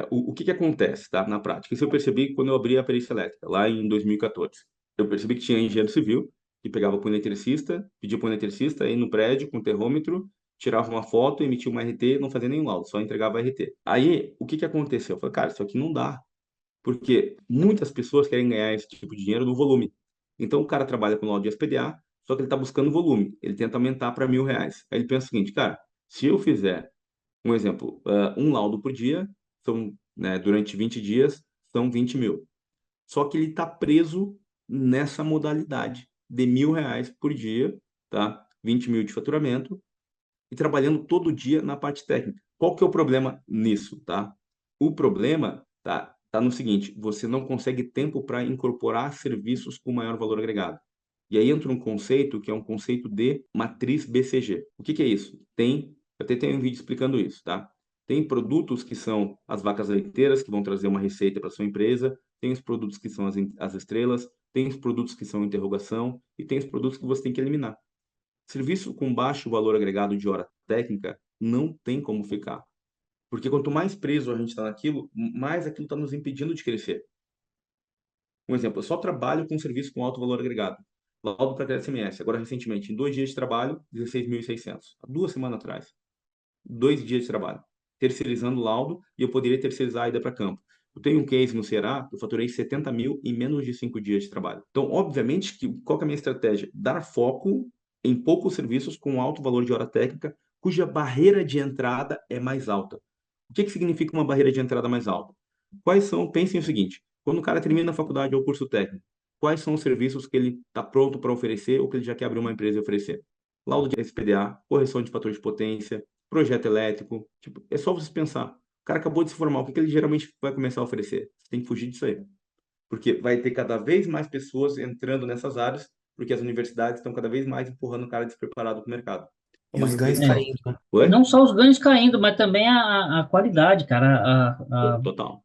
o que que acontece, tá, na prática? Isso eu percebi quando eu abri a perícia elétrica, lá em 2014. Eu percebi que tinha engenheiro civil que pegava para o eletricista, pedia para o eletricista ir no prédio com o termômetro, tirava uma foto, emitia uma RT, não fazia nenhum laudo, só entregava a RT. Aí, o que que aconteceu? Eu falei, cara, isso aqui não dá, porque muitas pessoas querem ganhar esse tipo de dinheiro no volume. Então, o cara trabalha com laudo de SPDA, só que ele está buscando volume. Ele tenta aumentar para R$ 1.000. Aí ele pensa o seguinte, cara, se eu fizer um exemplo, um laudo por dia, são, né, durante 20 dias, são 20 mil. Só que ele está preso nessa modalidade de R$ 1.000 por dia, tá? 20 mil de faturamento, e trabalhando todo dia na parte técnica. Qual que é o problema nisso, tá? O problema tá no seguinte, você não consegue tempo para incorporar serviços com maior valor agregado. E aí entra um conceito que é um conceito de matriz BCG. O que que é isso? Eu até tenho um vídeo explicando isso, tá? Tem produtos que são as vacas leiteiras, que vão trazer uma receita para sua empresa, tem os produtos que são as estrelas, tem os produtos que são interrogação e tem os produtos que você tem que eliminar. Serviço com baixo valor agregado de hora técnica não tem como ficar. Porque quanto mais preso a gente está naquilo, mais aquilo está nos impedindo de crescer. Um exemplo, eu só trabalho com serviço com alto valor agregado. Laudo para SMS. Agora, recentemente, em 2 dias de trabalho, 16.600. Há 2 semanas atrás. 2 dias de trabalho. Terceirizando laudo e eu poderia terceirizar a ida para campo. Eu tenho um case no Ceará, eu faturei 70 mil em menos de 5 dias de trabalho. Então, obviamente, qual que é a minha estratégia? Dar foco em poucos serviços com alto valor de hora técnica, cuja barreira de entrada é mais alta. O que que significa uma barreira de entrada mais alta? Quais são, pensem o seguinte, quando o cara termina a faculdade ou curso técnico, quais são os serviços que ele está pronto para oferecer ou que ele já quer abrir uma empresa e oferecer? Laudo de SPDA, correção de fator de potência, projeto elétrico, tipo, é só você pensar. O cara acabou de se formar, o que que ele geralmente vai começar a oferecer? Você tem que fugir disso aí. Porque vai ter cada vez mais pessoas entrando nessas áreas, porque as universidades estão cada vez mais empurrando o cara despreparado para o mercado. É E uma os ganhos É. reflexão. caindo, né? Oi? Não só os ganhos caindo, mas também a qualidade, cara. Total.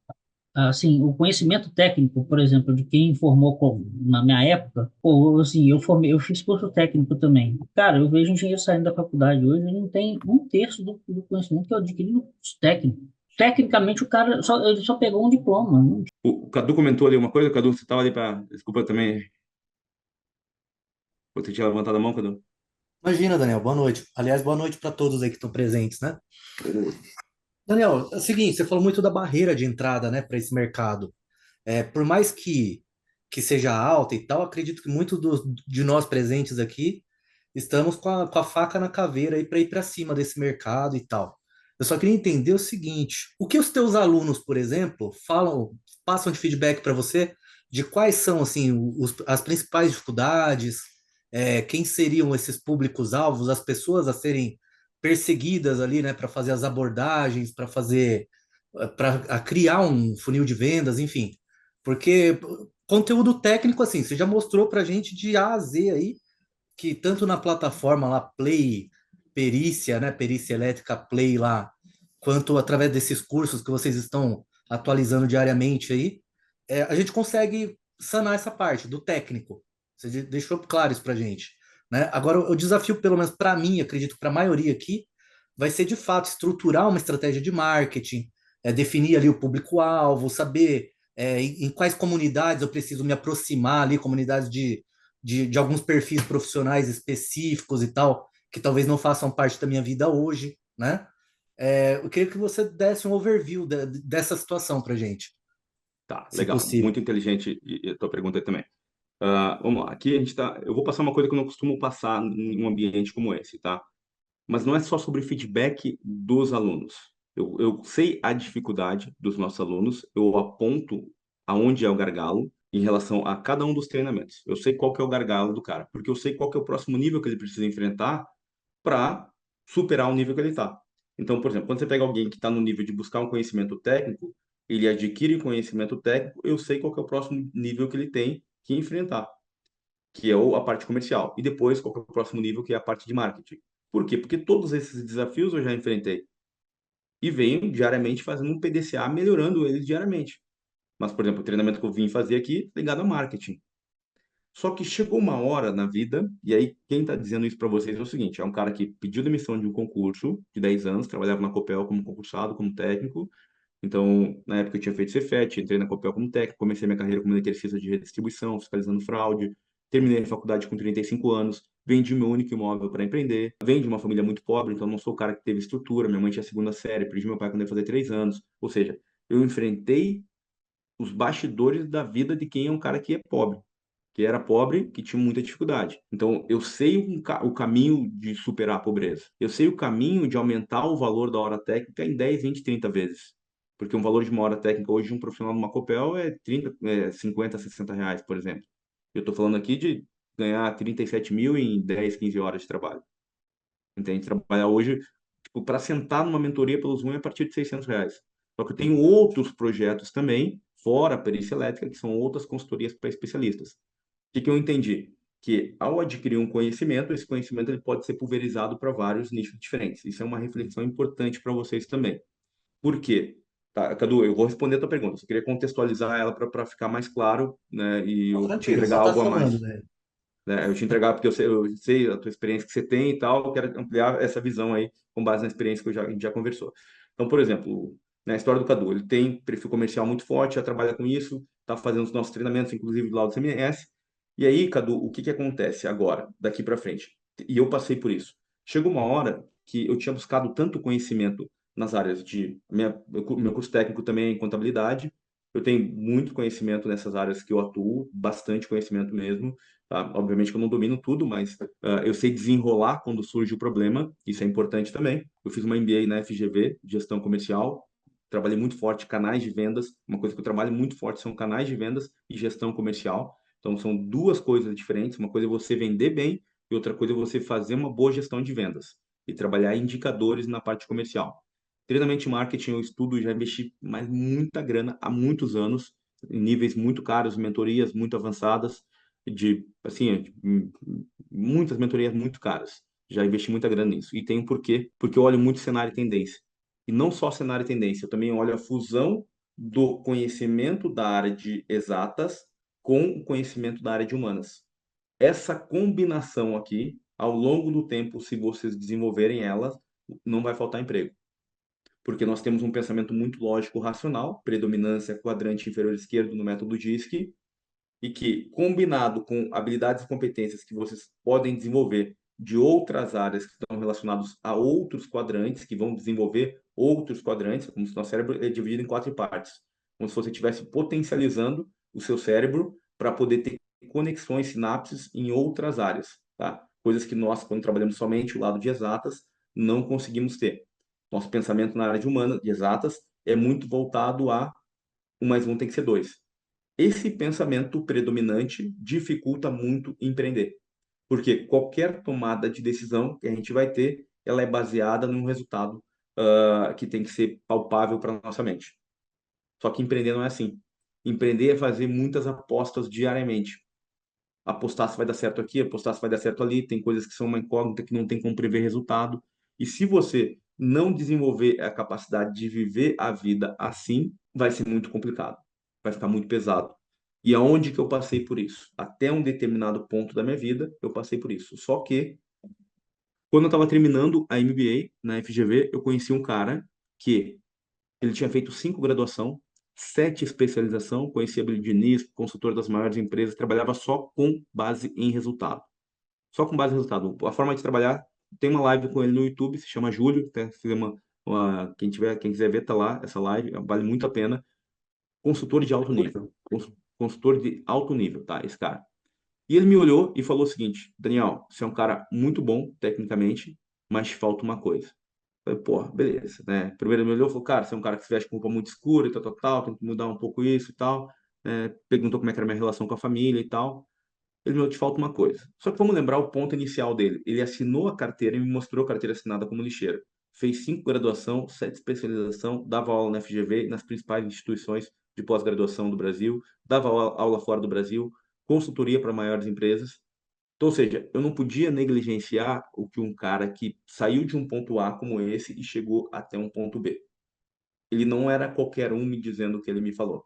Assim, o conhecimento técnico, por exemplo, de quem formou na minha época, pô, assim, eu fiz curso técnico também. Cara, eu vejo engenheiro saindo da faculdade hoje, ele não tem um terço do conhecimento que eu adquiri no curso técnico. Tecnicamente, ele só pegou um diploma, né? O Cadu comentou ali uma coisa, Cadu, você estava ali para. Desculpa também. Você tinha levantado a mão, Cadu? Imagina, Daniel, boa noite. Aliás, boa noite para todos aí que estão presentes, né? Daniel, é o seguinte, você falou muito da barreira de entrada, né, para esse mercado. Por mais que seja alta e tal, acredito que muitos de nós presentes aqui estamos com a faca na caveira aí para ir para cima desse mercado e tal. Eu só queria entender o seguinte: o que os teus alunos, por exemplo, falam, passam de feedback para você de quais são assim as principais dificuldades, quem seriam esses públicos-alvos, as pessoas a serem perseguidas ali, né, para fazer as abordagens, para fazer, para criar um funil de vendas, enfim. Porque conteúdo técnico, assim, você já mostrou para gente de A a Z aí, que tanto na plataforma lá, Play, Perícia, né, Perícia Elétrica Play lá, quanto através desses cursos que vocês estão atualizando diariamente aí, a gente consegue sanar essa parte do técnico. Você deixou claro isso pra gente, né? Agora, o desafio, pelo menos para mim, acredito que para a maioria aqui, vai ser de fato estruturar uma estratégia de marketing, definir ali o público-alvo, saber em quais comunidades eu preciso me aproximar ali, comunidades de alguns perfis profissionais específicos e tal, que talvez não façam parte da minha vida hoje, né? Eu queria que você desse um overview dessa situação para gente, Tá, se legal. possível. Muito inteligente e a tua pergunta aí também. Vamos lá. Aqui a gente tá. Eu vou passar uma coisa que eu não costumo passar em um ambiente como esse, tá? Mas não é só sobre feedback dos alunos. Eu sei a dificuldade dos nossos alunos, eu aponto aonde é o gargalo em relação a cada um dos treinamentos. Eu sei qual que é o gargalo do cara, porque eu sei qual que é o próximo nível que ele precisa enfrentar para superar o nível que ele está. Então, por exemplo, quando você pega alguém que está no nível de buscar um conhecimento técnico, ele adquire conhecimento técnico, eu sei qual que é o próximo nível que ele tem que enfrentar, que é a parte comercial. E depois, qual que é o próximo nível, que é a parte de marketing. Por quê? Porque todos esses desafios eu já enfrentei e venho diariamente fazendo um PDCA, melhorando eles diariamente. Mas, por exemplo, o treinamento que eu vim fazer aqui, ligado a marketing. Só que chegou uma hora na vida, e aí quem está dizendo isso para vocês é o seguinte: é um cara que pediu demissão de um concurso de 10 anos, trabalhava na Copel como concursado, como técnico. Então, na época eu tinha feito Cefet, entrei na Copel como técnico, comecei minha carreira como eletricista de redistribuição, fiscalizando fraude, terminei a faculdade com 35 anos, vendi meu único imóvel para empreender, venho de uma família muito pobre, então não sou o cara que teve estrutura, minha mãe tinha segunda série, perdi meu pai quando eu ia fazer 3 anos, ou seja, eu enfrentei os bastidores da vida de quem é um cara que é pobre, que era pobre, que tinha muita dificuldade. Então, eu sei o caminho de superar a pobreza. Eu sei o caminho de aumentar o valor da hora técnica em 10, 20, 30 vezes. Porque um valor de uma hora técnica hoje de um profissional numa Copel é 30, 50, 60 reais, por exemplo. Eu estou falando aqui de ganhar 37 mil em 10, 15 horas de trabalho. Entende? Trabalhar hoje, tipo, para sentar numa mentoria pelo Zoom é a partir de 600 reais. Só que eu tenho outros projetos também, fora a perícia elétrica, que são outras consultorias para especialistas. Que eu entendi? Que ao adquirir um conhecimento, esse conhecimento ele pode ser pulverizado para vários nichos diferentes. Isso é uma reflexão importante para vocês também. Por quê? Tá, Cadu, eu vou responder a tua pergunta. Eu só queria contextualizar ela para ficar mais claro, né, e Não, eu te tranquilo, entregar só tá algo a falando, mais. né? Né? Eu te entregar porque eu sei a tua experiência que você tem e tal, eu quero ampliar essa visão aí com base na experiência que a gente já conversou. Então, por exemplo, na história do Cadu, ele tem perfil comercial muito forte, já trabalha com isso, está fazendo os nossos treinamentos, inclusive do lado do CMS. E aí, Cadu, o que que acontece agora, daqui para frente? E eu passei por isso. Chegou uma hora que eu tinha buscado tanto conhecimento nas áreas de meu curso técnico também é em contabilidade. Eu tenho muito conhecimento nessas áreas que eu atuo, bastante conhecimento mesmo. Tá? Obviamente que eu não domino tudo, mas eu sei desenrolar quando surge o problema, isso é importante também. Eu fiz uma MBA na FGV, gestão comercial, trabalhei muito forte canais de vendas, uma coisa que eu trabalho muito forte são canais de vendas e gestão comercial. Então são duas coisas diferentes, uma coisa é você vender bem e outra coisa é você fazer uma boa gestão de vendas e trabalhar indicadores na parte comercial. Treinamento de marketing eu estudo, já investi mais muita grana há muitos anos, em níveis muito caros, mentorias muito avançadas, de assim, muitas mentorias muito caras. Já investi muita grana nisso. E tem um porquê, porque eu olho muito cenário e tendência. E não só cenário e tendência, eu também olho a fusão do conhecimento da área de exatas com o conhecimento da área de humanas. Essa combinação aqui, ao longo do tempo, se vocês desenvolverem ela, não vai faltar emprego. Porque nós temos um pensamento muito lógico racional, predominância quadrante inferior esquerdo no método DISC, e que, combinado com habilidades e competências que vocês podem desenvolver de outras áreas que estão relacionadas a outros quadrantes, que vão desenvolver outros quadrantes, como se nosso cérebro é dividido em 4 partes, como se você estivesse potencializando o seu cérebro para poder ter conexões, sinapses em outras áreas, tá? Coisas que nós, quando trabalhamos somente o lado de exatas, não conseguimos ter. Nosso pensamento na área de humana, de exatas, é muito voltado a 1 mais 1 tem que ser 2. Esse pensamento predominante dificulta muito empreender, porque qualquer tomada de decisão que a gente vai ter, ela é baseada num resultado que tem que ser palpável para nossa mente. Só que empreender não é assim. Empreender é fazer muitas apostas diariamente. Apostar se vai dar certo aqui, apostar se vai dar certo ali. Tem coisas que são uma incógnita que não tem como prever resultado. E se você não desenvolver a capacidade de viver a vida assim, vai ser muito complicado. Vai ficar muito pesado. E aonde que eu passei por isso? Até um determinado ponto da minha vida, eu passei por isso. Só que, quando eu estava terminando a MBA na FGV, eu conheci um cara que ele tinha feito 5 graduação, 7 especialização, conhecia Billy Diniz, consultor das maiores empresas, trabalhava só com base em resultado. Só com base em resultado. A forma de trabalhar, tem uma live com ele no YouTube, se chama Júlio, até fizemos quem quiser ver, tá lá, essa live, vale muito a pena. Consultor de alto nível. Consultor de alto nível, tá? Esse cara. E ele me olhou e falou o seguinte: Daniel, você é um cara muito bom tecnicamente, mas te falta uma coisa. Falei, pô, beleza, né? Primeiro ele me olhou e falou, cara, você é um cara que se veste com roupa muito escura e tal, tal, tal, tem que mudar um pouco isso e tal. Perguntou como é que era a minha relação com a família e tal. Ele me falou, te falta uma coisa. Só que vamos lembrar o ponto inicial dele. Ele assinou a carteira e me mostrou a carteira assinada como lixeiro. Fez 5 graduação, 7 especialização, dava aula na FGV, nas principais instituições de pós-graduação do Brasil, dava aula fora do Brasil, consultoria para maiores empresas. Então, ou seja, eu não podia negligenciar o que um cara que saiu de um ponto A como esse e chegou até um ponto B. Ele não era qualquer um me dizendo o que ele me falou.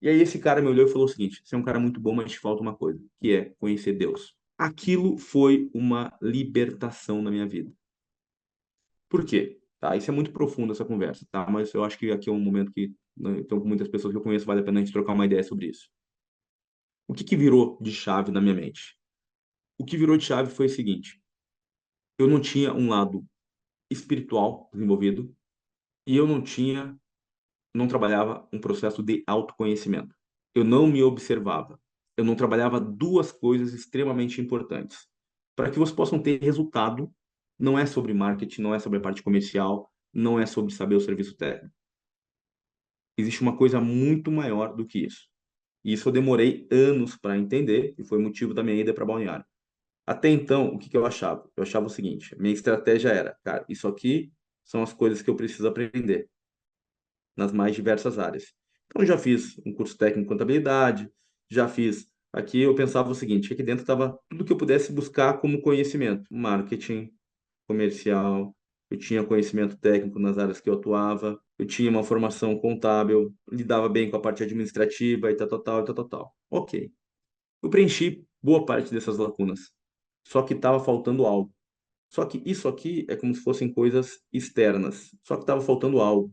E aí esse cara me olhou e falou o seguinte: você é um cara muito bom, mas te falta uma coisa, que é conhecer Deus. Aquilo foi uma libertação na minha vida. Por quê? Tá, isso é muito profundo essa conversa, tá? Mas eu acho que aqui é um momento que, né, então, com muitas pessoas que eu conheço, vale a pena a gente trocar uma ideia sobre isso. O que que virou de chave na minha mente? O que virou de chave foi o seguinte: eu não tinha um lado espiritual desenvolvido e eu não trabalhava um processo de autoconhecimento. Eu não me observava. Eu não trabalhava 2 coisas extremamente importantes. Para que vocês possam ter resultado, não é sobre marketing, não é sobre a parte comercial, não é sobre saber o serviço técnico. Existe uma coisa muito maior do que isso. E isso eu demorei anos para entender e foi motivo da minha ida para Balneário. Até então, o que que eu achava? Eu achava o seguinte: a minha estratégia era, cara, isso aqui são as coisas que eu preciso aprender nas mais diversas áreas. Então, eu já fiz um curso técnico em contabilidade, já fiz. Aqui eu pensava o seguinte: que aqui dentro estava tudo que eu pudesse buscar como conhecimento, marketing, comercial, eu tinha conhecimento técnico nas áreas que eu atuava, eu tinha uma formação contábil, lidava bem com a parte administrativa e tal, tal, tal, e tal, tal, tal. Ok. Eu preenchi boa parte dessas lacunas, só que estava faltando algo. Só que isso aqui é como se fossem coisas externas. Só que estava faltando algo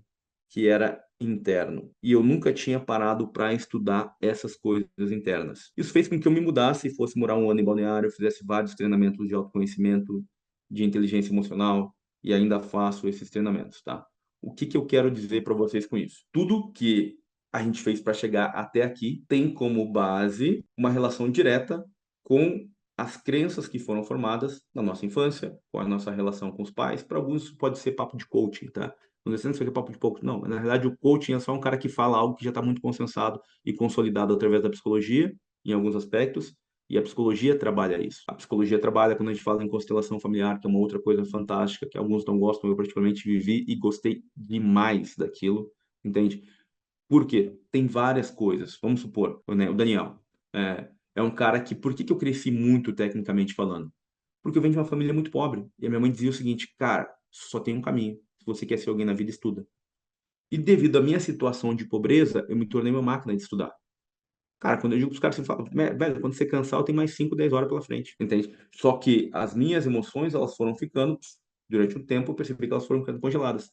que era interno. E eu nunca tinha parado para estudar essas coisas internas. Isso fez com que eu me mudasse e fosse morar um ano em Balneário, fizesse vários treinamentos de autoconhecimento, de inteligência emocional, e ainda faço esses treinamentos, tá? O que que eu quero dizer para vocês com isso? Tudo que a gente fez para chegar até aqui tem como base uma relação direta com as crenças que foram formadas na nossa infância, com a nossa relação com os pais. Para alguns isso pode ser papo de coaching, tá? Não dizendo que é papo de coaching, não. Na realidade, o coaching é só um cara que fala algo que já está muito consensado e consolidado através da psicologia, em alguns aspectos, e a psicologia trabalha isso. A psicologia trabalha quando a gente fala em constelação familiar, que é uma outra coisa fantástica, que alguns não gostam, eu particularmente vivi e gostei demais daquilo, entende? Por quê? Tem várias coisas. Vamos supor, né, o Daniel é um cara que... Por que que eu cresci muito tecnicamente falando? Porque eu venho de uma família muito pobre. E a minha mãe dizia o seguinte, cara, só tem um caminho. Se você quer ser alguém na vida, estuda. E devido à minha situação de pobreza, eu me tornei uma máquina de estudar. Cara, quando eu digo para os caras, você fala, velho, quando você cansar, eu tenho mais 5, 10 horas pela frente, entende? Só que as minhas emoções, elas foram ficando, durante o tempo, eu percebi que elas foram ficando congeladas.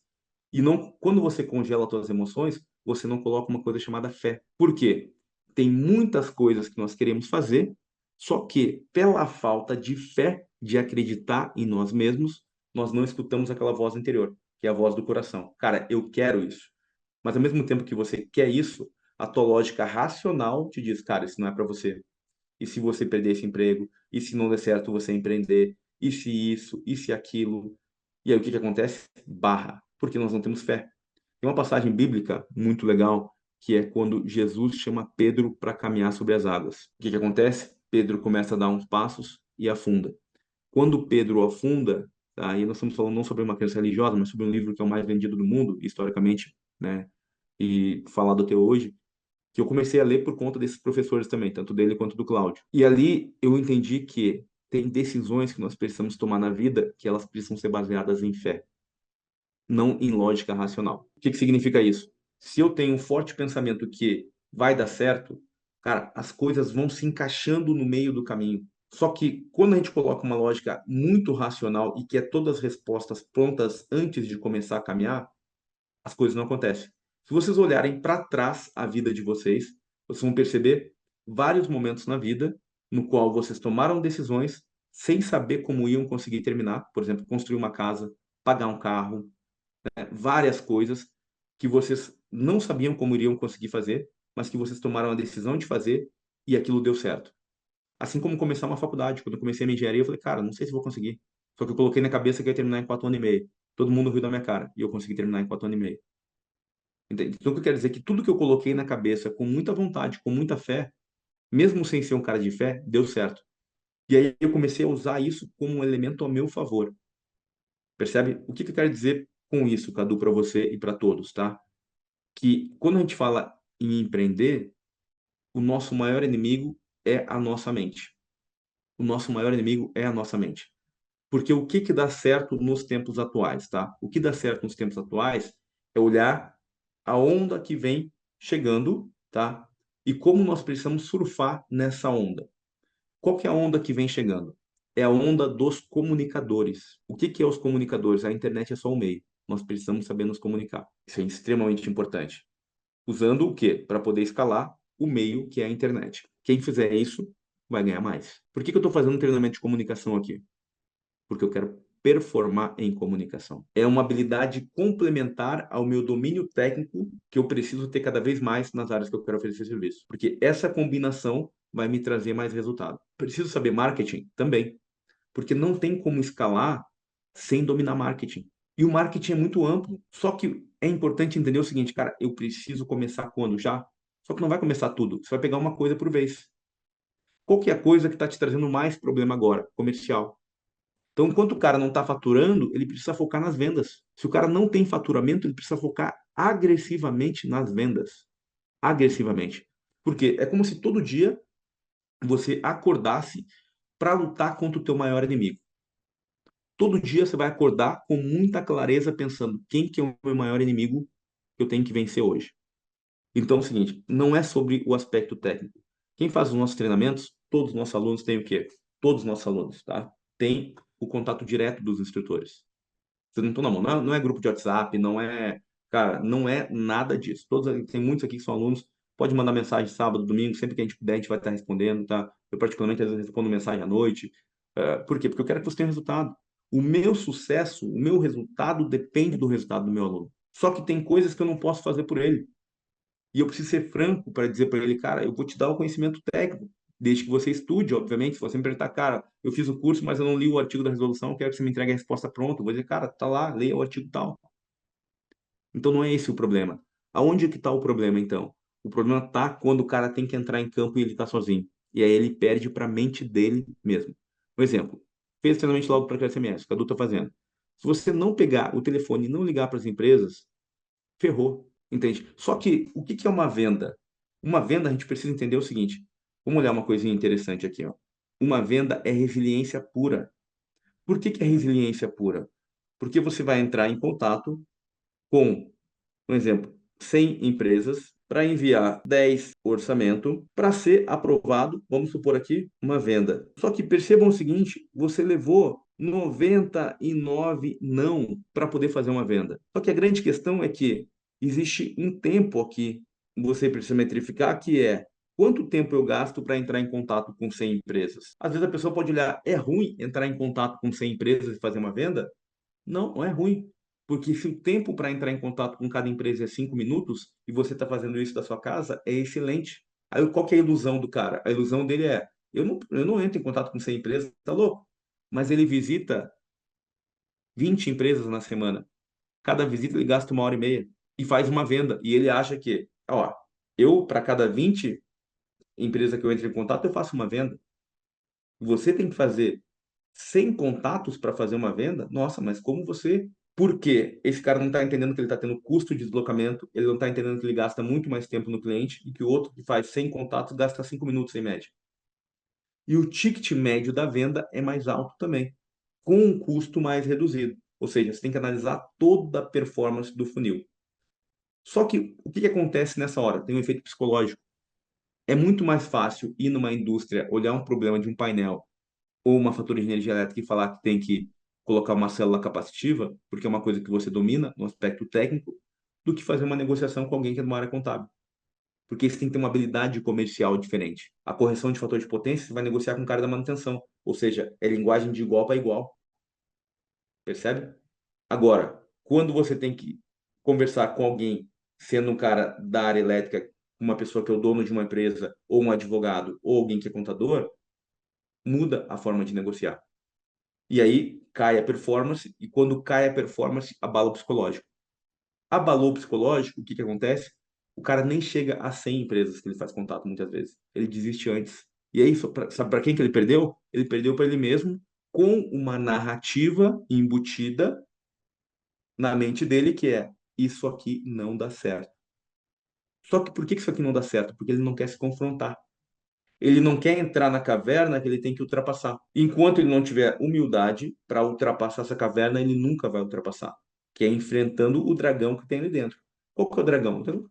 E não, quando você congela as suas emoções, você não coloca uma coisa chamada fé. Por quê? tem muitas coisas que nós queremos fazer, só que pela falta de fé, de acreditar em nós mesmos, nós não escutamos aquela voz interior, que é a voz do coração. Cara, eu quero isso. Mas ao mesmo tempo que você quer isso, a tua lógica racional te diz, cara, isso não é para você. E se você perder esse emprego? E se não der certo você empreender? E se isso? E se aquilo? E aí o que que acontece? Barra, porque nós não temos fé. Tem uma passagem bíblica muito legal, que é quando Jesus chama Pedro para caminhar sobre as águas. O que que acontece? Pedro começa a dar uns passos e afunda. Quando Pedro afunda, tá, aí nós estamos falando não sobre uma crença religiosa, mas sobre um livro que é o mais vendido do mundo, historicamente, né, e falado até hoje, que eu comecei a ler por conta desses professores também, tanto dele quanto do Cláudio. E ali eu entendi que tem decisões que nós precisamos tomar na vida que elas precisam ser baseadas em fé, não em lógica racional. O que que significa isso? Se eu tenho um forte pensamento que vai dar certo, cara, as coisas vão se encaixando no meio do caminho. Só que quando a gente coloca uma lógica muito racional e quer todas as respostas prontas antes de começar a caminhar, as coisas não acontecem. Se vocês olharem para trás a vida de vocês, vocês vão perceber vários momentos na vida no qual vocês tomaram decisões sem saber como iam conseguir terminar, por exemplo, construir uma casa, pagar um carro, várias coisas que vocês não sabiam como iriam conseguir fazer, mas que vocês tomaram a decisão de fazer e aquilo deu certo. Assim como começar uma faculdade. Quando eu comecei a minha engenharia, eu falei, cara, não sei se vou conseguir. Só que eu coloquei na cabeça que eu ia terminar em 4 anos e meio. Todo mundo riu da minha cara e eu consegui terminar em 4 anos e meio. Entende? Então, o que eu quero dizer é que tudo que eu coloquei na cabeça com muita vontade, com muita fé, mesmo sem ser um cara de fé, deu certo. E aí eu comecei a usar isso como um elemento a meu favor. Percebe? O que que eu quero dizer com isso, Cadu, para você e para todos, tá? Que quando a gente fala em empreender, o nosso maior inimigo é a nossa mente. O nosso maior inimigo é a nossa mente. Porque o que que dá certo nos tempos atuais, tá? O que dá certo nos tempos atuais é olhar a onda que vem chegando, tá? E como nós precisamos surfar nessa onda. Qual que é a onda que vem chegando? É a onda dos comunicadores. O que que é os comunicadores? A internet é só um meio. Nós precisamos saber nos comunicar. Isso é extremamente importante. Usando o quê? Para poder escalar o meio que é a internet. Quem fizer isso vai ganhar mais. Por que que eu estou fazendo um treinamento de comunicação aqui? Porque eu quero performar em comunicação. É uma habilidade complementar ao meu domínio técnico que eu preciso ter cada vez mais nas áreas que eu quero oferecer serviço. Porque essa combinação vai me trazer mais resultado. Preciso saber marketing também, porque não tem como escalar sem dominar marketing. E o marketing é muito amplo, só que é importante entender o seguinte, cara, eu preciso começar quando? Já? Só que não vai começar tudo, você vai pegar uma coisa por vez. Qual que é a coisa que está te trazendo mais problema agora? Comercial. Então, enquanto o cara não está faturando, ele precisa focar nas vendas. Se o cara não tem faturamento, ele precisa focar agressivamente nas vendas. Agressivamente. Porque é como se todo dia você acordasse para lutar contra o teu maior inimigo. Todo dia você vai acordar com muita clareza pensando quem que é o meu maior inimigo que eu tenho que vencer hoje. Então é o seguinte, não é sobre o aspecto técnico. Quem faz os nossos treinamentos, todos os nossos alunos têm o quê? Todos os nossos alunos, tá? Tem o contato direto dos instrutores. Vocês não estão na mão. Não é grupo de WhatsApp, não é, cara, não é nada disso. Tem muitos aqui que são alunos. Pode mandar mensagem sábado, domingo, sempre que a gente puder, a gente vai estar respondendo, tá? Eu, particularmente, às vezes respondo mensagem à noite. Por quê? Porque eu quero que você tenha resultado. O meu sucesso, o meu resultado depende do resultado do meu aluno. Só que tem coisas que eu não posso fazer por ele. E eu preciso ser franco para dizer para ele, cara, eu vou te dar o conhecimento técnico, desde que você estude, obviamente. Se você me perguntar, cara, eu fiz o curso, mas eu não li o artigo da resolução, quero que você me entregue a resposta pronta. Eu vou dizer, cara, tá lá, leia o artigo tal. Então não é esse o problema. Aonde que está o problema, então? O problema está quando o cara tem que entrar em campo e ele está sozinho. E aí ele perde para a mente dele mesmo. Um exemplo, fez treinamento logo para aquele SMS, o Cadu está fazendo. Se você não pegar o telefone e não ligar para as empresas, ferrou, entende? Só que o que que é uma venda? Uma venda, a gente precisa entender o seguinte. Vamos olhar uma coisinha interessante aqui, ó. Uma venda é resiliência pura. Por que que é resiliência pura? Porque você vai entrar em contato com, por exemplo, 100 empresas para enviar 10 orçamento para ser aprovado, vamos supor aqui, uma venda. Só que percebam o seguinte, você levou 99 não para poder fazer uma venda. Só que a grande questão é que existe um tempo aqui, você precisa metrificar, que é Quanto tempo eu gasto para entrar em contato com 100 empresas? Às vezes a pessoa pode olhar, é ruim entrar em contato com 100 empresas e fazer uma venda? Não, não é ruim. Porque se o tempo para entrar em contato com cada empresa é 5 minutos e você está fazendo isso da sua casa, é excelente. Aí qual que é a ilusão do cara? A ilusão dele é, eu não entro em contato com 100 empresas, tá louco? Mas ele visita 20 empresas na semana. Cada visita ele gasta 1 hora e meia e faz uma venda. E ele acha que, ó, eu, para cada 20 empresas que eu entro em contato, eu faço uma venda. Você tem que fazer 100 contatos para fazer uma venda? Nossa, mas como você? Porque esse cara não está entendendo que ele está tendo custo de deslocamento, ele não está entendendo que ele gasta muito mais tempo no cliente e que o outro que faz 100 contatos gasta 5 minutos em média. E o ticket médio da venda é mais alto também, com um custo mais reduzido. Ou seja, você tem que analisar toda a performance do funil. Só que o que acontece nessa hora? Tem um efeito psicológico. É muito mais fácil ir numa indústria, olhar um problema de um painel ou uma fatura de energia elétrica e falar que tem que colocar uma célula capacitiva, porque é uma coisa que você domina no aspecto técnico, do que fazer uma negociação com alguém que é de uma área contábil. Porque você tem que ter uma habilidade comercial diferente. A correção de fator de potência, você vai negociar com o cara da manutenção. Ou seja, é linguagem de igual para igual. Percebe? Agora, quando você tem que conversar com alguém, sendo um cara da área elétrica, uma pessoa que é o dono de uma empresa, ou um advogado, ou alguém que é contador, muda a forma de negociar. E aí cai a performance, e quando cai a performance, abala o psicológico. Abalou o psicológico, o que que acontece? O cara nem chega a 100 empresas que ele faz contato muitas vezes. Ele desiste antes. E aí, sabe para quem que ele perdeu? Ele perdeu para ele mesmo, com uma narrativa embutida na mente dele que é: isso aqui não dá certo. Só que por que isso aqui não dá certo? Porque ele não quer se confrontar. Ele não quer entrar na caverna que ele tem que ultrapassar. Enquanto ele não tiver humildade para ultrapassar essa caverna, ele nunca vai ultrapassar. Que é enfrentando o dragão que tem ali dentro. Qual que é o dragão? Então,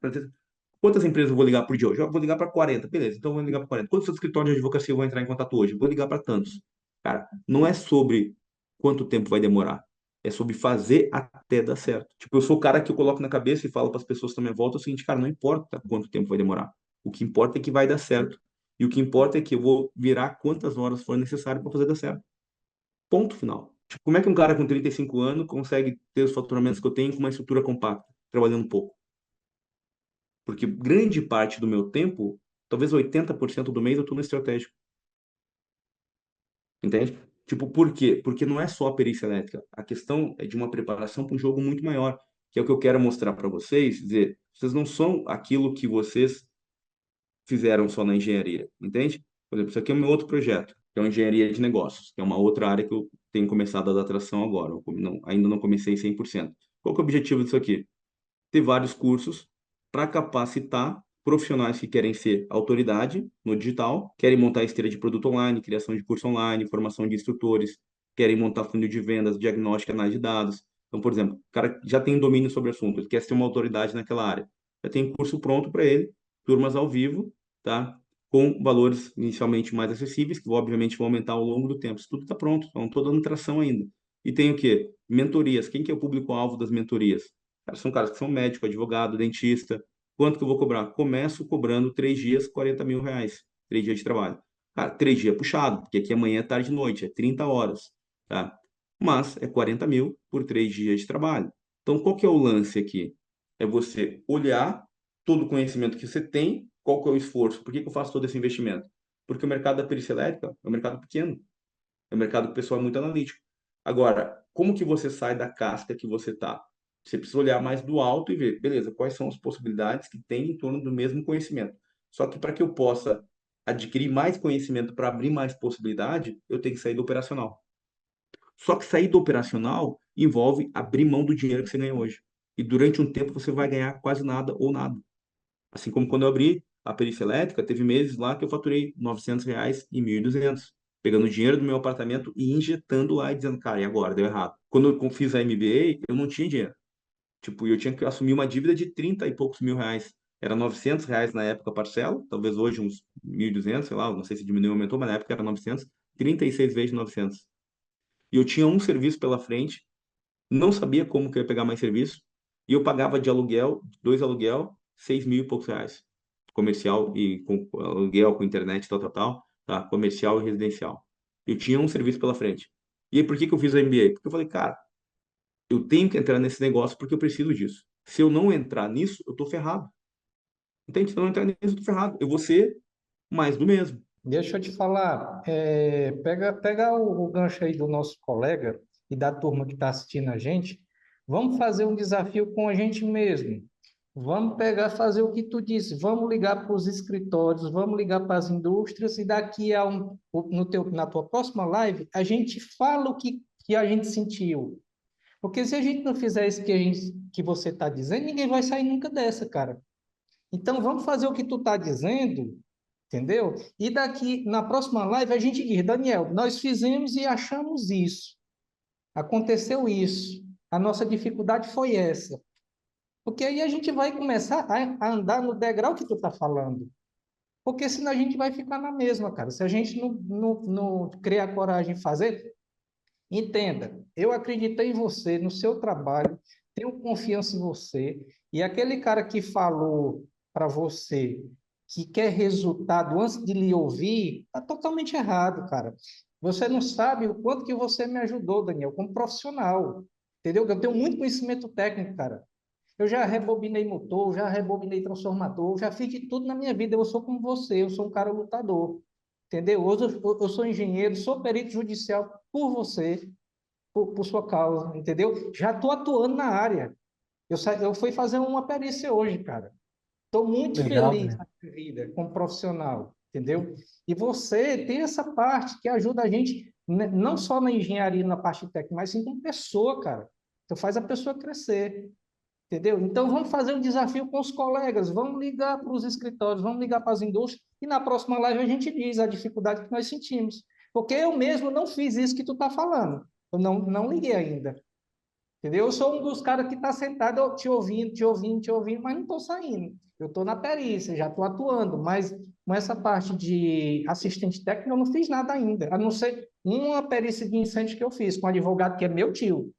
quantas empresas eu vou ligar por dia hoje? Eu vou ligar para 40. Beleza, então eu vou ligar para 40. Quantos escritórios de advocacia eu vou entrar em contato hoje? Eu vou ligar para tantos. Cara, não é sobre quanto tempo vai demorar. É sobre fazer até dar certo. Tipo, eu sou o cara que eu coloco na cabeça e falo para as pessoas que estão à minha volta o seguinte, cara, não importa quanto tempo vai demorar. O que importa é que vai dar certo. E o que importa é que eu vou virar quantas horas for necessário para fazer dar certo. Ponto final. Tipo, como é que um cara com 35 anos consegue ter os faturamentos que eu tenho com uma estrutura compacta, trabalhando pouco? Porque grande parte do meu tempo, talvez 80% do mês, eu estou no estratégico. Entende? Tipo, por quê? Porque não é só a perícia elétrica. A questão é de uma preparação para um jogo muito maior, que é o que eu quero mostrar para vocês, dizer, vocês não são aquilo que vocês fizeram só na engenharia, entende? Por exemplo, isso aqui é o meu outro projeto, que é uma engenharia de negócios, que é uma outra área que eu tenho começado a dar atração agora. Ainda não comecei 100%. Qual que é o objetivo disso aqui? Ter vários cursos para capacitar profissionais que querem ser autoridade no digital, querem montar esteira de produto online, criação de curso online, formação de instrutores, querem montar funil de vendas, diagnóstico, análise de dados. Então, por exemplo, o cara já tem domínio sobre o assunto, ele quer ser uma autoridade naquela área. Já tem curso pronto para ele, turmas ao vivo, tá? Com valores inicialmente mais acessíveis, que obviamente vão aumentar ao longo do tempo. Isso tudo está pronto, então estou dando tração ainda. E tem o quê? Mentorias. Quem que é o público-alvo das mentorias? Cara, são caras que são médico, advogado, dentista. Quanto que eu vou cobrar? Começo cobrando 3 dias, 40 mil reais. 3 dias de trabalho. Cara, 3 dias é puxado, porque aqui amanhã é tarde e noite, é 30 horas, tá? Mas é 40 mil por 3 dias de trabalho. Então, qual que é o lance aqui? É você olhar todo o conhecimento que você tem, qual que é o esforço, por que que eu faço todo esse investimento? Porque o mercado da perícia elétrica é um mercado pequeno, é um mercado que o pessoal é muito analítico. Agora, como que você sai da casca que você está? Você precisa olhar mais do alto e ver, beleza, quais são as possibilidades que tem em torno do mesmo conhecimento. Só que para que eu possa adquirir mais conhecimento para abrir mais possibilidade, eu tenho que sair do operacional. Só que sair do operacional envolve abrir mão do dinheiro que você ganha hoje. E durante um tempo você vai ganhar quase nada ou nada. Assim como quando eu abri a perícia elétrica, teve meses lá que eu faturei R$ 900 e 1.200, pegando o dinheiro do meu apartamento e injetando lá e dizendo, cara, e agora? Deu errado. Quando eu fiz a MBA, eu não tinha dinheiro. Tipo, eu tinha que assumir uma dívida de 30 e poucos mil reais. Era R$ 900 na época a parcela, talvez hoje uns 1.200, sei lá, não sei se diminuiu ou aumentou, mas na época era 900, 36 vezes 900. E eu tinha um serviço pela frente, não sabia como que eu ia pegar mais serviço, e eu pagava de aluguel, dois aluguel, 6 mil e poucos reais. comercial e com aluguel, com internet, tal, tal, tal, tá? Comercial e residencial. Eu tinha um serviço pela frente. E aí, por que que eu fiz o MBA? Porque eu falei, cara, eu tenho que entrar nesse negócio porque eu preciso disso. Se eu não entrar nisso, eu tô ferrado. Entende? Se eu não entrar nisso, eu tô ferrado. Eu vou ser mais do mesmo. Deixa eu te falar, pega o gancho aí do nosso colega e da turma que está assistindo a gente, vamos fazer um desafio com a gente mesmo. Vamos pegar, fazer o que tu disse, vamos ligar para os escritórios, vamos ligar para as indústrias e daqui a na tua próxima live, a gente fala que a gente sentiu. Porque se a gente não fizer isso que você está dizendo, ninguém vai sair nunca dessa, cara. Então, vamos fazer o que tu está dizendo, entendeu? E daqui, na próxima live, a gente diz, Daniel, nós fizemos e achamos isso. Aconteceu isso. A nossa dificuldade foi essa. Porque aí a gente vai começar a andar no degrau que tu está falando. Porque senão a gente vai ficar na mesma, cara. Se a gente não criar coragem de fazer, entenda, eu acreditei em você, no seu trabalho, tenho confiança em você, e aquele cara que falou para você que quer resultado antes de lhe ouvir, está totalmente errado, cara. Você não sabe o quanto que você me ajudou, Daniel, como profissional, entendeu? Eu tenho muito conhecimento técnico, cara. Eu já rebobinei motor, já rebobinei transformador, já fiz de tudo na minha vida. Eu sou como você, eu sou um cara lutador, entendeu? Hoje eu sou engenheiro, sou perito judicial por você, por sua causa, entendeu? Já estou atuando na área. Eu fui fazer uma perícia hoje, cara. Estou muito Legal, feliz Daniel. na minha vida como profissional, entendeu? E você tem essa parte que ajuda a gente, não só na engenharia, na parte técnica, mas sim como pessoa, cara. Então faz a pessoa crescer, entendeu? Então vamos fazer um desafio com os colegas, vamos ligar para os escritórios, vamos ligar para as indústrias, e na próxima live a gente diz a dificuldade que nós sentimos. Porque eu mesmo não fiz isso que tu está falando. Eu não liguei ainda. Entendeu? Eu sou um dos caras que está sentado te ouvindo, mas não estou saindo. Eu estou na perícia, já estou atuando, mas com essa parte de assistente técnico eu não fiz nada ainda, a não ser uma perícia de incêndio que eu fiz com um advogado que é meu tio,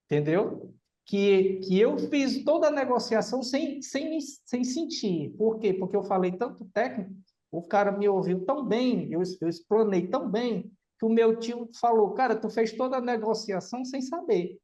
entendeu? Que eu fiz toda a negociação sem sentir. Por quê? Porque eu falei tanto técnico, o cara me ouviu tão bem, eu explanei tão bem, que o meu tio falou, cara, tu fez toda a negociação sem saber.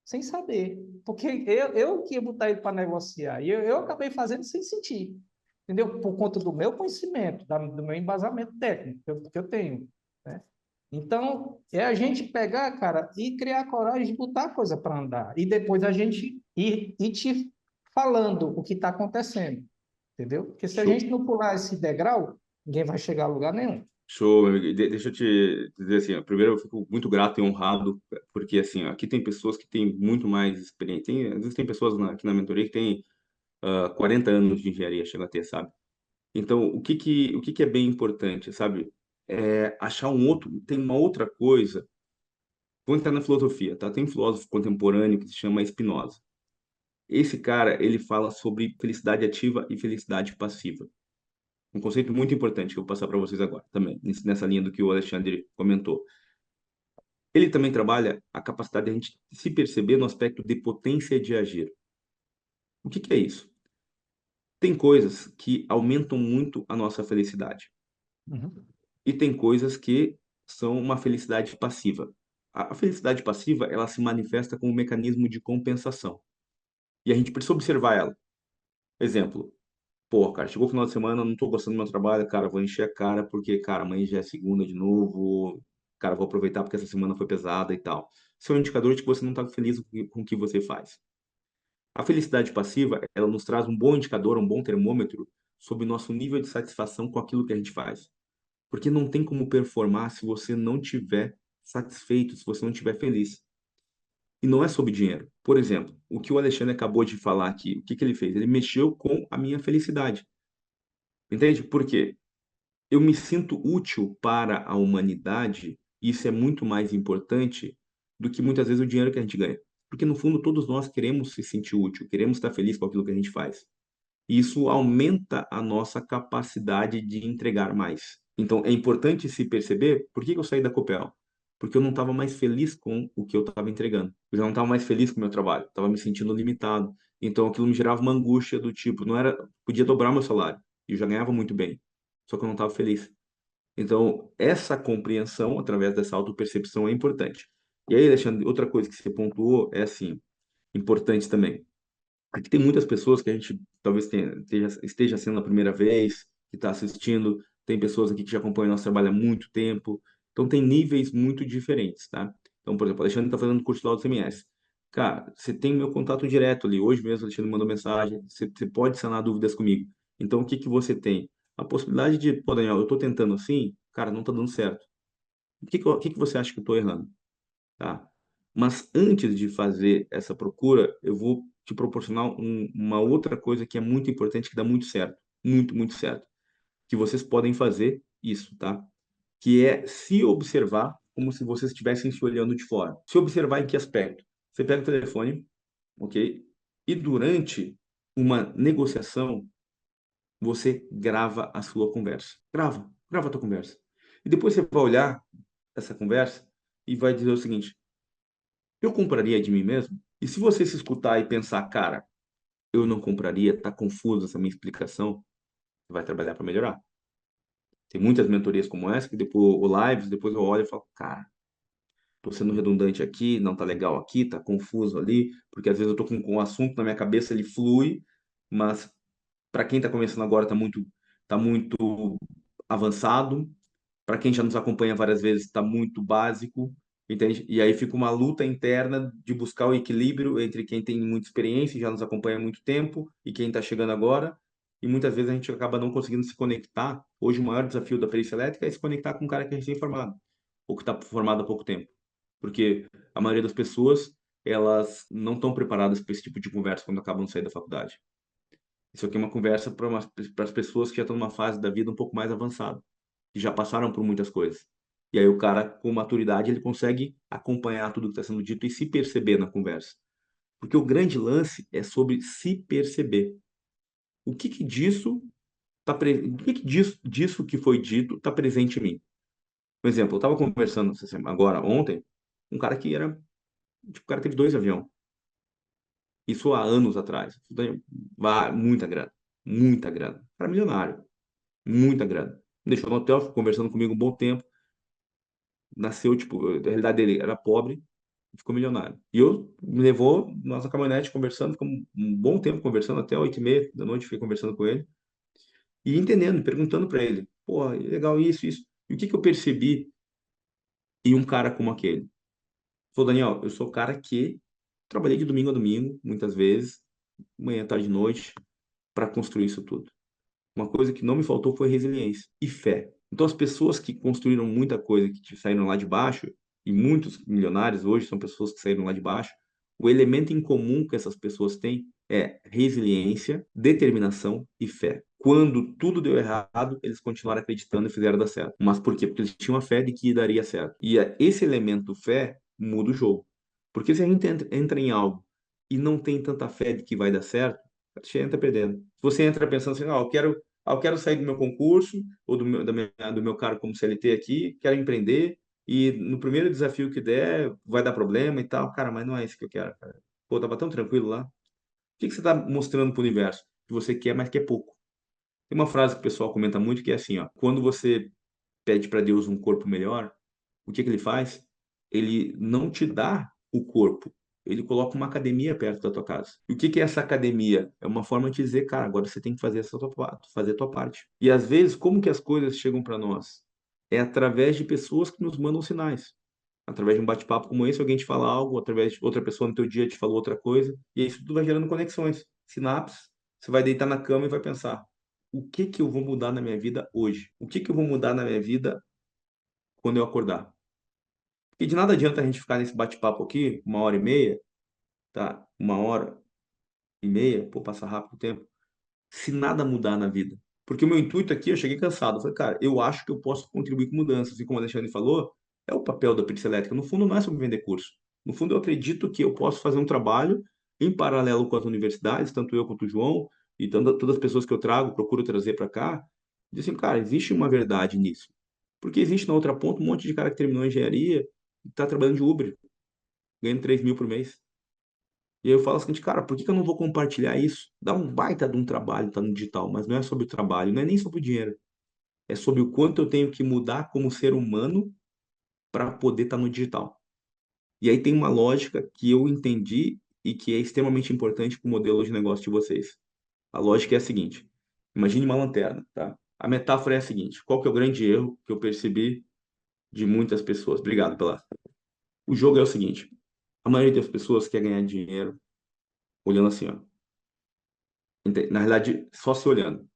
Sem saber. Porque eu que ia botar ele para negociar. E eu acabei fazendo sem sentir. Entendeu? Por conta do meu conhecimento, do meu embasamento técnico que eu tenho. Né? Então, é a gente pegar, cara, e criar coragem de botar a coisa para andar. E depois a gente ir te falando o que está acontecendo. Entendeu? Porque se a Show. gente não pular esse degrau, ninguém vai chegar a lugar nenhum. Show, meu amigo. Deixa eu te dizer assim, ó, primeiro eu fico muito grato e honrado, porque assim, ó, aqui tem pessoas que têm muito mais experiência. Às vezes tem pessoas aqui na mentoria que têm 40 anos de engenharia, chega a ter, sabe? Então, o que que é bem importante, sabe? É achar um outro, tem uma outra coisa. Vou entrar na filosofia, tá? Tem um filósofo contemporâneo que se chama Spinoza. Esse cara, ele fala sobre felicidade ativa e felicidade passiva. Um conceito muito importante que eu vou passar para vocês agora, também, nessa linha do que o Alexandre comentou. Ele também trabalha a capacidade de a gente se perceber no aspecto de potência de agir. O que que é isso? Tem coisas que aumentam muito a nossa felicidade Uhum. e tem coisas que são uma felicidade passiva. A felicidade passiva, ela se manifesta como um mecanismo de compensação e a gente precisa observar ela. Exemplo, pô, cara, chegou o final de semana, não tô gostando do meu trabalho, cara, vou encher a cara porque, cara, amanhã já é segunda de novo, cara, vou aproveitar porque essa semana foi pesada e tal. Isso é um indicador de que você não está feliz com o que você faz. A felicidade passiva, ela nos traz um bom indicador, um bom termômetro sobre nosso nível de satisfação com aquilo que a gente faz. Porque não tem como performar se você não tiver satisfeito, se você não tiver feliz. E não é sobre dinheiro. Por exemplo, o que o Alexandre acabou de falar aqui, o que que ele fez? Ele mexeu com a minha felicidade. Entende? Por quê? Eu me sinto útil para a humanidade, e isso é muito mais importante do que muitas vezes o dinheiro que a gente ganha. Porque no fundo todos nós queremos se sentir útil, queremos estar feliz com aquilo que a gente faz. E isso aumenta a nossa capacidade de entregar mais. Então é importante se perceber por que que eu saí da Copel. Porque eu não estava mais feliz com o que eu estava entregando. Eu já não estava mais feliz com o meu trabalho, estava me sentindo limitado. Então aquilo me gerava uma angústia do tipo, não era, podia dobrar meu salário, e eu já ganhava muito bem, só que eu não estava feliz. Então, essa compreensão, através dessa autopercepção, é importante. E aí, Alexandre, outra coisa que você pontuou é assim, importante também. Aqui tem muitas pessoas que a gente talvez esteja sendo a primeira vez, que está assistindo, tem pessoas aqui que já acompanham nosso trabalho há muito tempo, então tem níveis muito diferentes, tá? Então, por exemplo, o Alexandre está fazendo curso lá do CMS. Cara, você tem meu contato direto ali. Hoje mesmo o Alexandre mandou mensagem, você pode sanar dúvidas comigo. Então, o que que você tem? A possibilidade de, pô, Daniel, eu estou tentando assim, cara, não está dando certo. O que que você acha que eu estou errando? Tá? Mas antes de fazer essa procura, eu vou te proporcionar uma outra coisa que é muito importante, que dá muito certo, muito, muito certo, que vocês podem fazer isso, tá? Que é se observar como se vocês estivessem se olhando de fora. Se observar em que aspecto? Você pega o telefone, ok? E durante uma negociação, você grava a sua conversa. Grava a tua conversa. E depois você vai olhar essa conversa e vai dizer o seguinte: eu compraria de mim mesmo? E se você se escutar e pensar, cara, eu não compraria, tá confusa essa minha explicação, você vai trabalhar para melhorar. Tem muitas mentorias como essa que depois, o lives, depois eu olho e falo, cara, tô sendo redundante aqui, não tá legal aqui, tá confuso ali, porque às vezes eu tô com um assunto na minha cabeça, ele flui, mas para quem tá começando agora tá muito avançado. Para quem já nos acompanha várias vezes, está muito básico, entende? E aí fica uma luta interna de buscar o equilíbrio entre quem tem muita experiência e já nos acompanha há muito tempo e quem está chegando agora. E muitas vezes a gente acaba não conseguindo se conectar. Hoje, o maior desafio da perícia elétrica é se conectar com um cara que é recém-formado, ou que está formado há pouco tempo. Porque a maioria das pessoas, elas não estão preparadas para esse tipo de conversa quando acabam de sair da faculdade. Isso aqui é uma conversa para as pessoas que já estão numa fase da vida um pouco mais avançada, que já passaram por muitas coisas. E aí o cara, com maturidade, ele consegue acompanhar tudo que está sendo dito e se perceber na conversa. Porque o grande lance é sobre se perceber. O que que disso o que que disso que foi dito está presente em mim? Por exemplo, eu estava conversando agora, ontem, com um cara que era, tipo, o cara teve 2 aviões. Isso há anos atrás. Muita grana. Muita grana. Para milionário. Muita grana. Me deixou no hotel, ficou conversando comigo um bom tempo. Nasceu, tipo, a realidade dele era pobre, ficou milionário. E eu me levou nossa caminhonete conversando, ficamos um bom tempo conversando, até 8h30 da noite, fiquei conversando com ele. E entendendo, perguntando para ele, pô, legal isso, isso. E o que que eu percebi em um cara como aquele? Falou, Daniel, eu sou o cara que trabalhei de domingo a domingo, muitas vezes, manhã, tarde, noite, para construir isso tudo. Uma coisa que não me faltou foi resiliência e fé. Então, as pessoas que construíram muita coisa, que saíram lá de baixo, e muitos milionários hoje são pessoas que saíram lá de baixo, o elemento em comum que essas pessoas têm é resiliência, determinação e fé. Quando tudo deu errado, eles continuaram acreditando e fizeram dar certo. Mas por quê? Porque eles tinham a fé de que daria certo. E esse elemento fé muda o jogo. Porque se a gente entra em algo e não tem tanta fé de que vai dar certo, você entra perdendo. Se você entra pensando assim, eu quero sair do meu concurso ou do meu cargo como CLT aqui, quero empreender e no primeiro desafio que der vai dar problema e tal. Cara, mas não é isso que eu quero, cara. Pô, tava tão tranquilo lá. O que que você está mostrando para o universo? Que você quer, mas quer pouco. Tem uma frase que o pessoal comenta muito que é assim, ó, quando você pede para Deus um corpo melhor, o que que ele faz? Ele não te dá o corpo, ele coloca uma academia perto da tua casa. E o que que é essa academia? É uma forma de dizer, cara, agora você tem que fazer fazer a tua parte. E às vezes, como que as coisas chegam para nós? É através de pessoas que nos mandam sinais. Através de um bate-papo como esse, alguém te fala algo, através de outra pessoa no teu dia te falou outra coisa, e aí isso tudo vai gerando conexões, sinapses. Você vai deitar na cama e vai pensar: o que que eu vou mudar na minha vida hoje? O que que eu vou mudar na minha vida quando eu acordar? E de nada adianta a gente ficar nesse bate-papo aqui, 1h30, tá? 1h30, pô, passa rápido o tempo, se nada mudar na vida. Porque o meu intuito aqui, eu cheguei cansado. Eu falei, cara, eu acho que eu posso contribuir com mudanças. E como a Alexandre falou, é o papel da perícia elétrica. No fundo, não é sobre vender curso. No fundo, eu acredito que eu posso fazer um trabalho em paralelo com as universidades, tanto eu quanto o João, e todas as pessoas que eu trago, procuro trazer para cá. Dizem, cara, existe uma verdade nisso. Porque existe na outra ponta um monte de cara que terminou a engenharia e está trabalhando de Uber, ganhando 3 mil por mês. E aí eu falo assim, cara, por que que eu não vou compartilhar isso? Dá um baita de um trabalho, tá no digital, mas não é sobre o trabalho, não é nem sobre o dinheiro. É sobre o quanto eu tenho que mudar como ser humano para poder estar no digital. E aí tem uma lógica que eu entendi e que é extremamente importante para o modelo de negócio de vocês. A lógica é a seguinte: imagine uma lanterna, tá? A metáfora é a seguinte: qual que é o grande erro que eu percebi de muitas pessoas? Obrigado pela. O jogo é o seguinte: a maioria das pessoas quer ganhar dinheiro olhando assim, ó. Na realidade, só se olhando.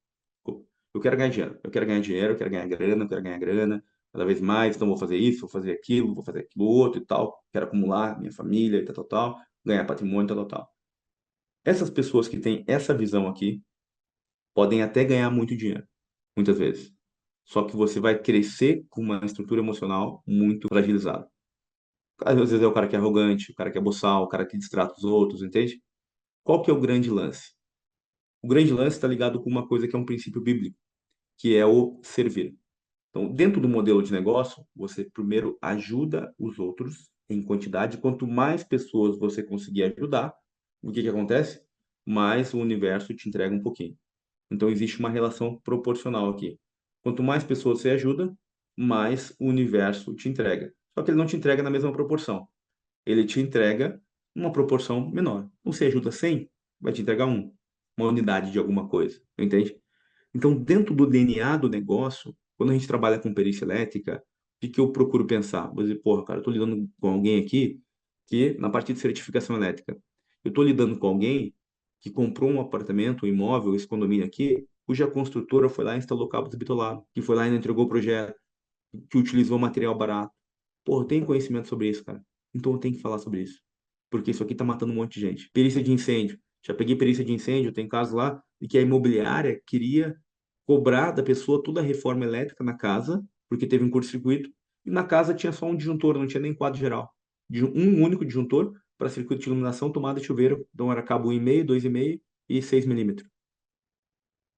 Pô, eu quero ganhar dinheiro, eu quero ganhar dinheiro, eu quero ganhar grana, eu quero ganhar grana cada vez mais, então vou fazer isso, vou fazer aquilo outro e tal, quero acumular minha família e tal, tal, tal, ganhar patrimônio, tal, tal, tal. Essas pessoas que têm essa visão aqui podem até ganhar muito dinheiro, muitas vezes. Só que você vai crescer com uma estrutura emocional muito fragilizada. Às vezes é o cara que é arrogante, o cara que é boçal, o cara que distrata os outros, entende? Qual que é o grande lance? O grande lance está ligado com uma coisa que é um princípio bíblico, que é o servir. Então, dentro do modelo de negócio, você primeiro ajuda os outros em quantidade. Quanto mais pessoas você conseguir ajudar, o que que acontece? Mais o universo te entrega um pouquinho. Então, existe uma relação proporcional aqui. Quanto mais pessoas você ajuda, mais o universo te entrega. Só que ele não te entrega na mesma proporção. Ele te entrega uma proporção menor. Então, você ajuda 100, vai te entregar um, uma unidade de alguma coisa. Entende? Então, dentro do DNA do negócio, quando a gente trabalha com perícia elétrica, o que que eu procuro pensar? Vou dizer, porra, cara, eu estou lidando com alguém aqui que, na parte de certificação elétrica, eu estou lidando com alguém que comprou um apartamento, um imóvel, esse condomínio aqui, cuja construtora foi lá e instalou cabos bitolados, que foi lá e não entregou o projeto, que utilizou material barato. Porra, eu tenho conhecimento sobre isso, cara. Então eu tenho que falar sobre isso. Porque isso aqui tá matando um monte de gente. Perícia de incêndio. Já peguei perícia de incêndio, tem caso lá de que a imobiliária queria cobrar da pessoa toda a reforma elétrica na casa, porque teve um curto-circuito, e na casa tinha só um disjuntor, não tinha nem quadro geral. Um único disjuntor para circuito de iluminação, tomada e chuveiro. Então era cabo 1,5, 2,5 e 6 milímetros.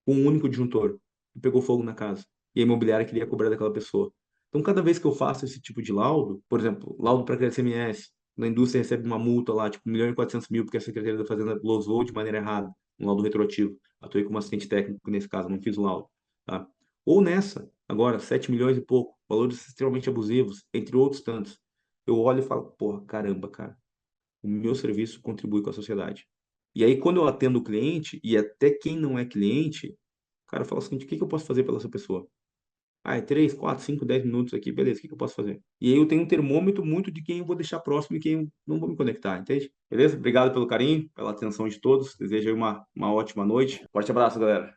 Um único disjuntor. E pegou fogo na casa. E a imobiliária queria cobrar daquela pessoa. Então, cada vez que eu faço esse tipo de laudo, por exemplo, laudo para criar CMS, na indústria recebe uma multa lá, tipo 1.400.000, porque a Secretaria da Fazenda glosou de maneira errada, um laudo retroativo. Atuei como assistente técnico nesse caso, não fiz o laudo. Tá? Ou nessa, agora, 7 milhões e pouco, valores extremamente abusivos, entre outros tantos. Eu olho e falo, porra, caramba, cara, o meu serviço contribui com a sociedade. E aí, quando eu atendo o cliente, e até quem não é cliente, o cara fala o seguinte: o que que eu posso fazer pela essa pessoa? Ah, é 3, 4, 5, 10 minutos aqui, beleza, o que que eu posso fazer? E aí eu tenho um termômetro muito de quem eu vou deixar próximo e quem eu não vou me conectar, entende? Beleza? Obrigado pelo carinho, pela atenção de todos. Desejo aí uma ótima noite. Forte abraço, galera.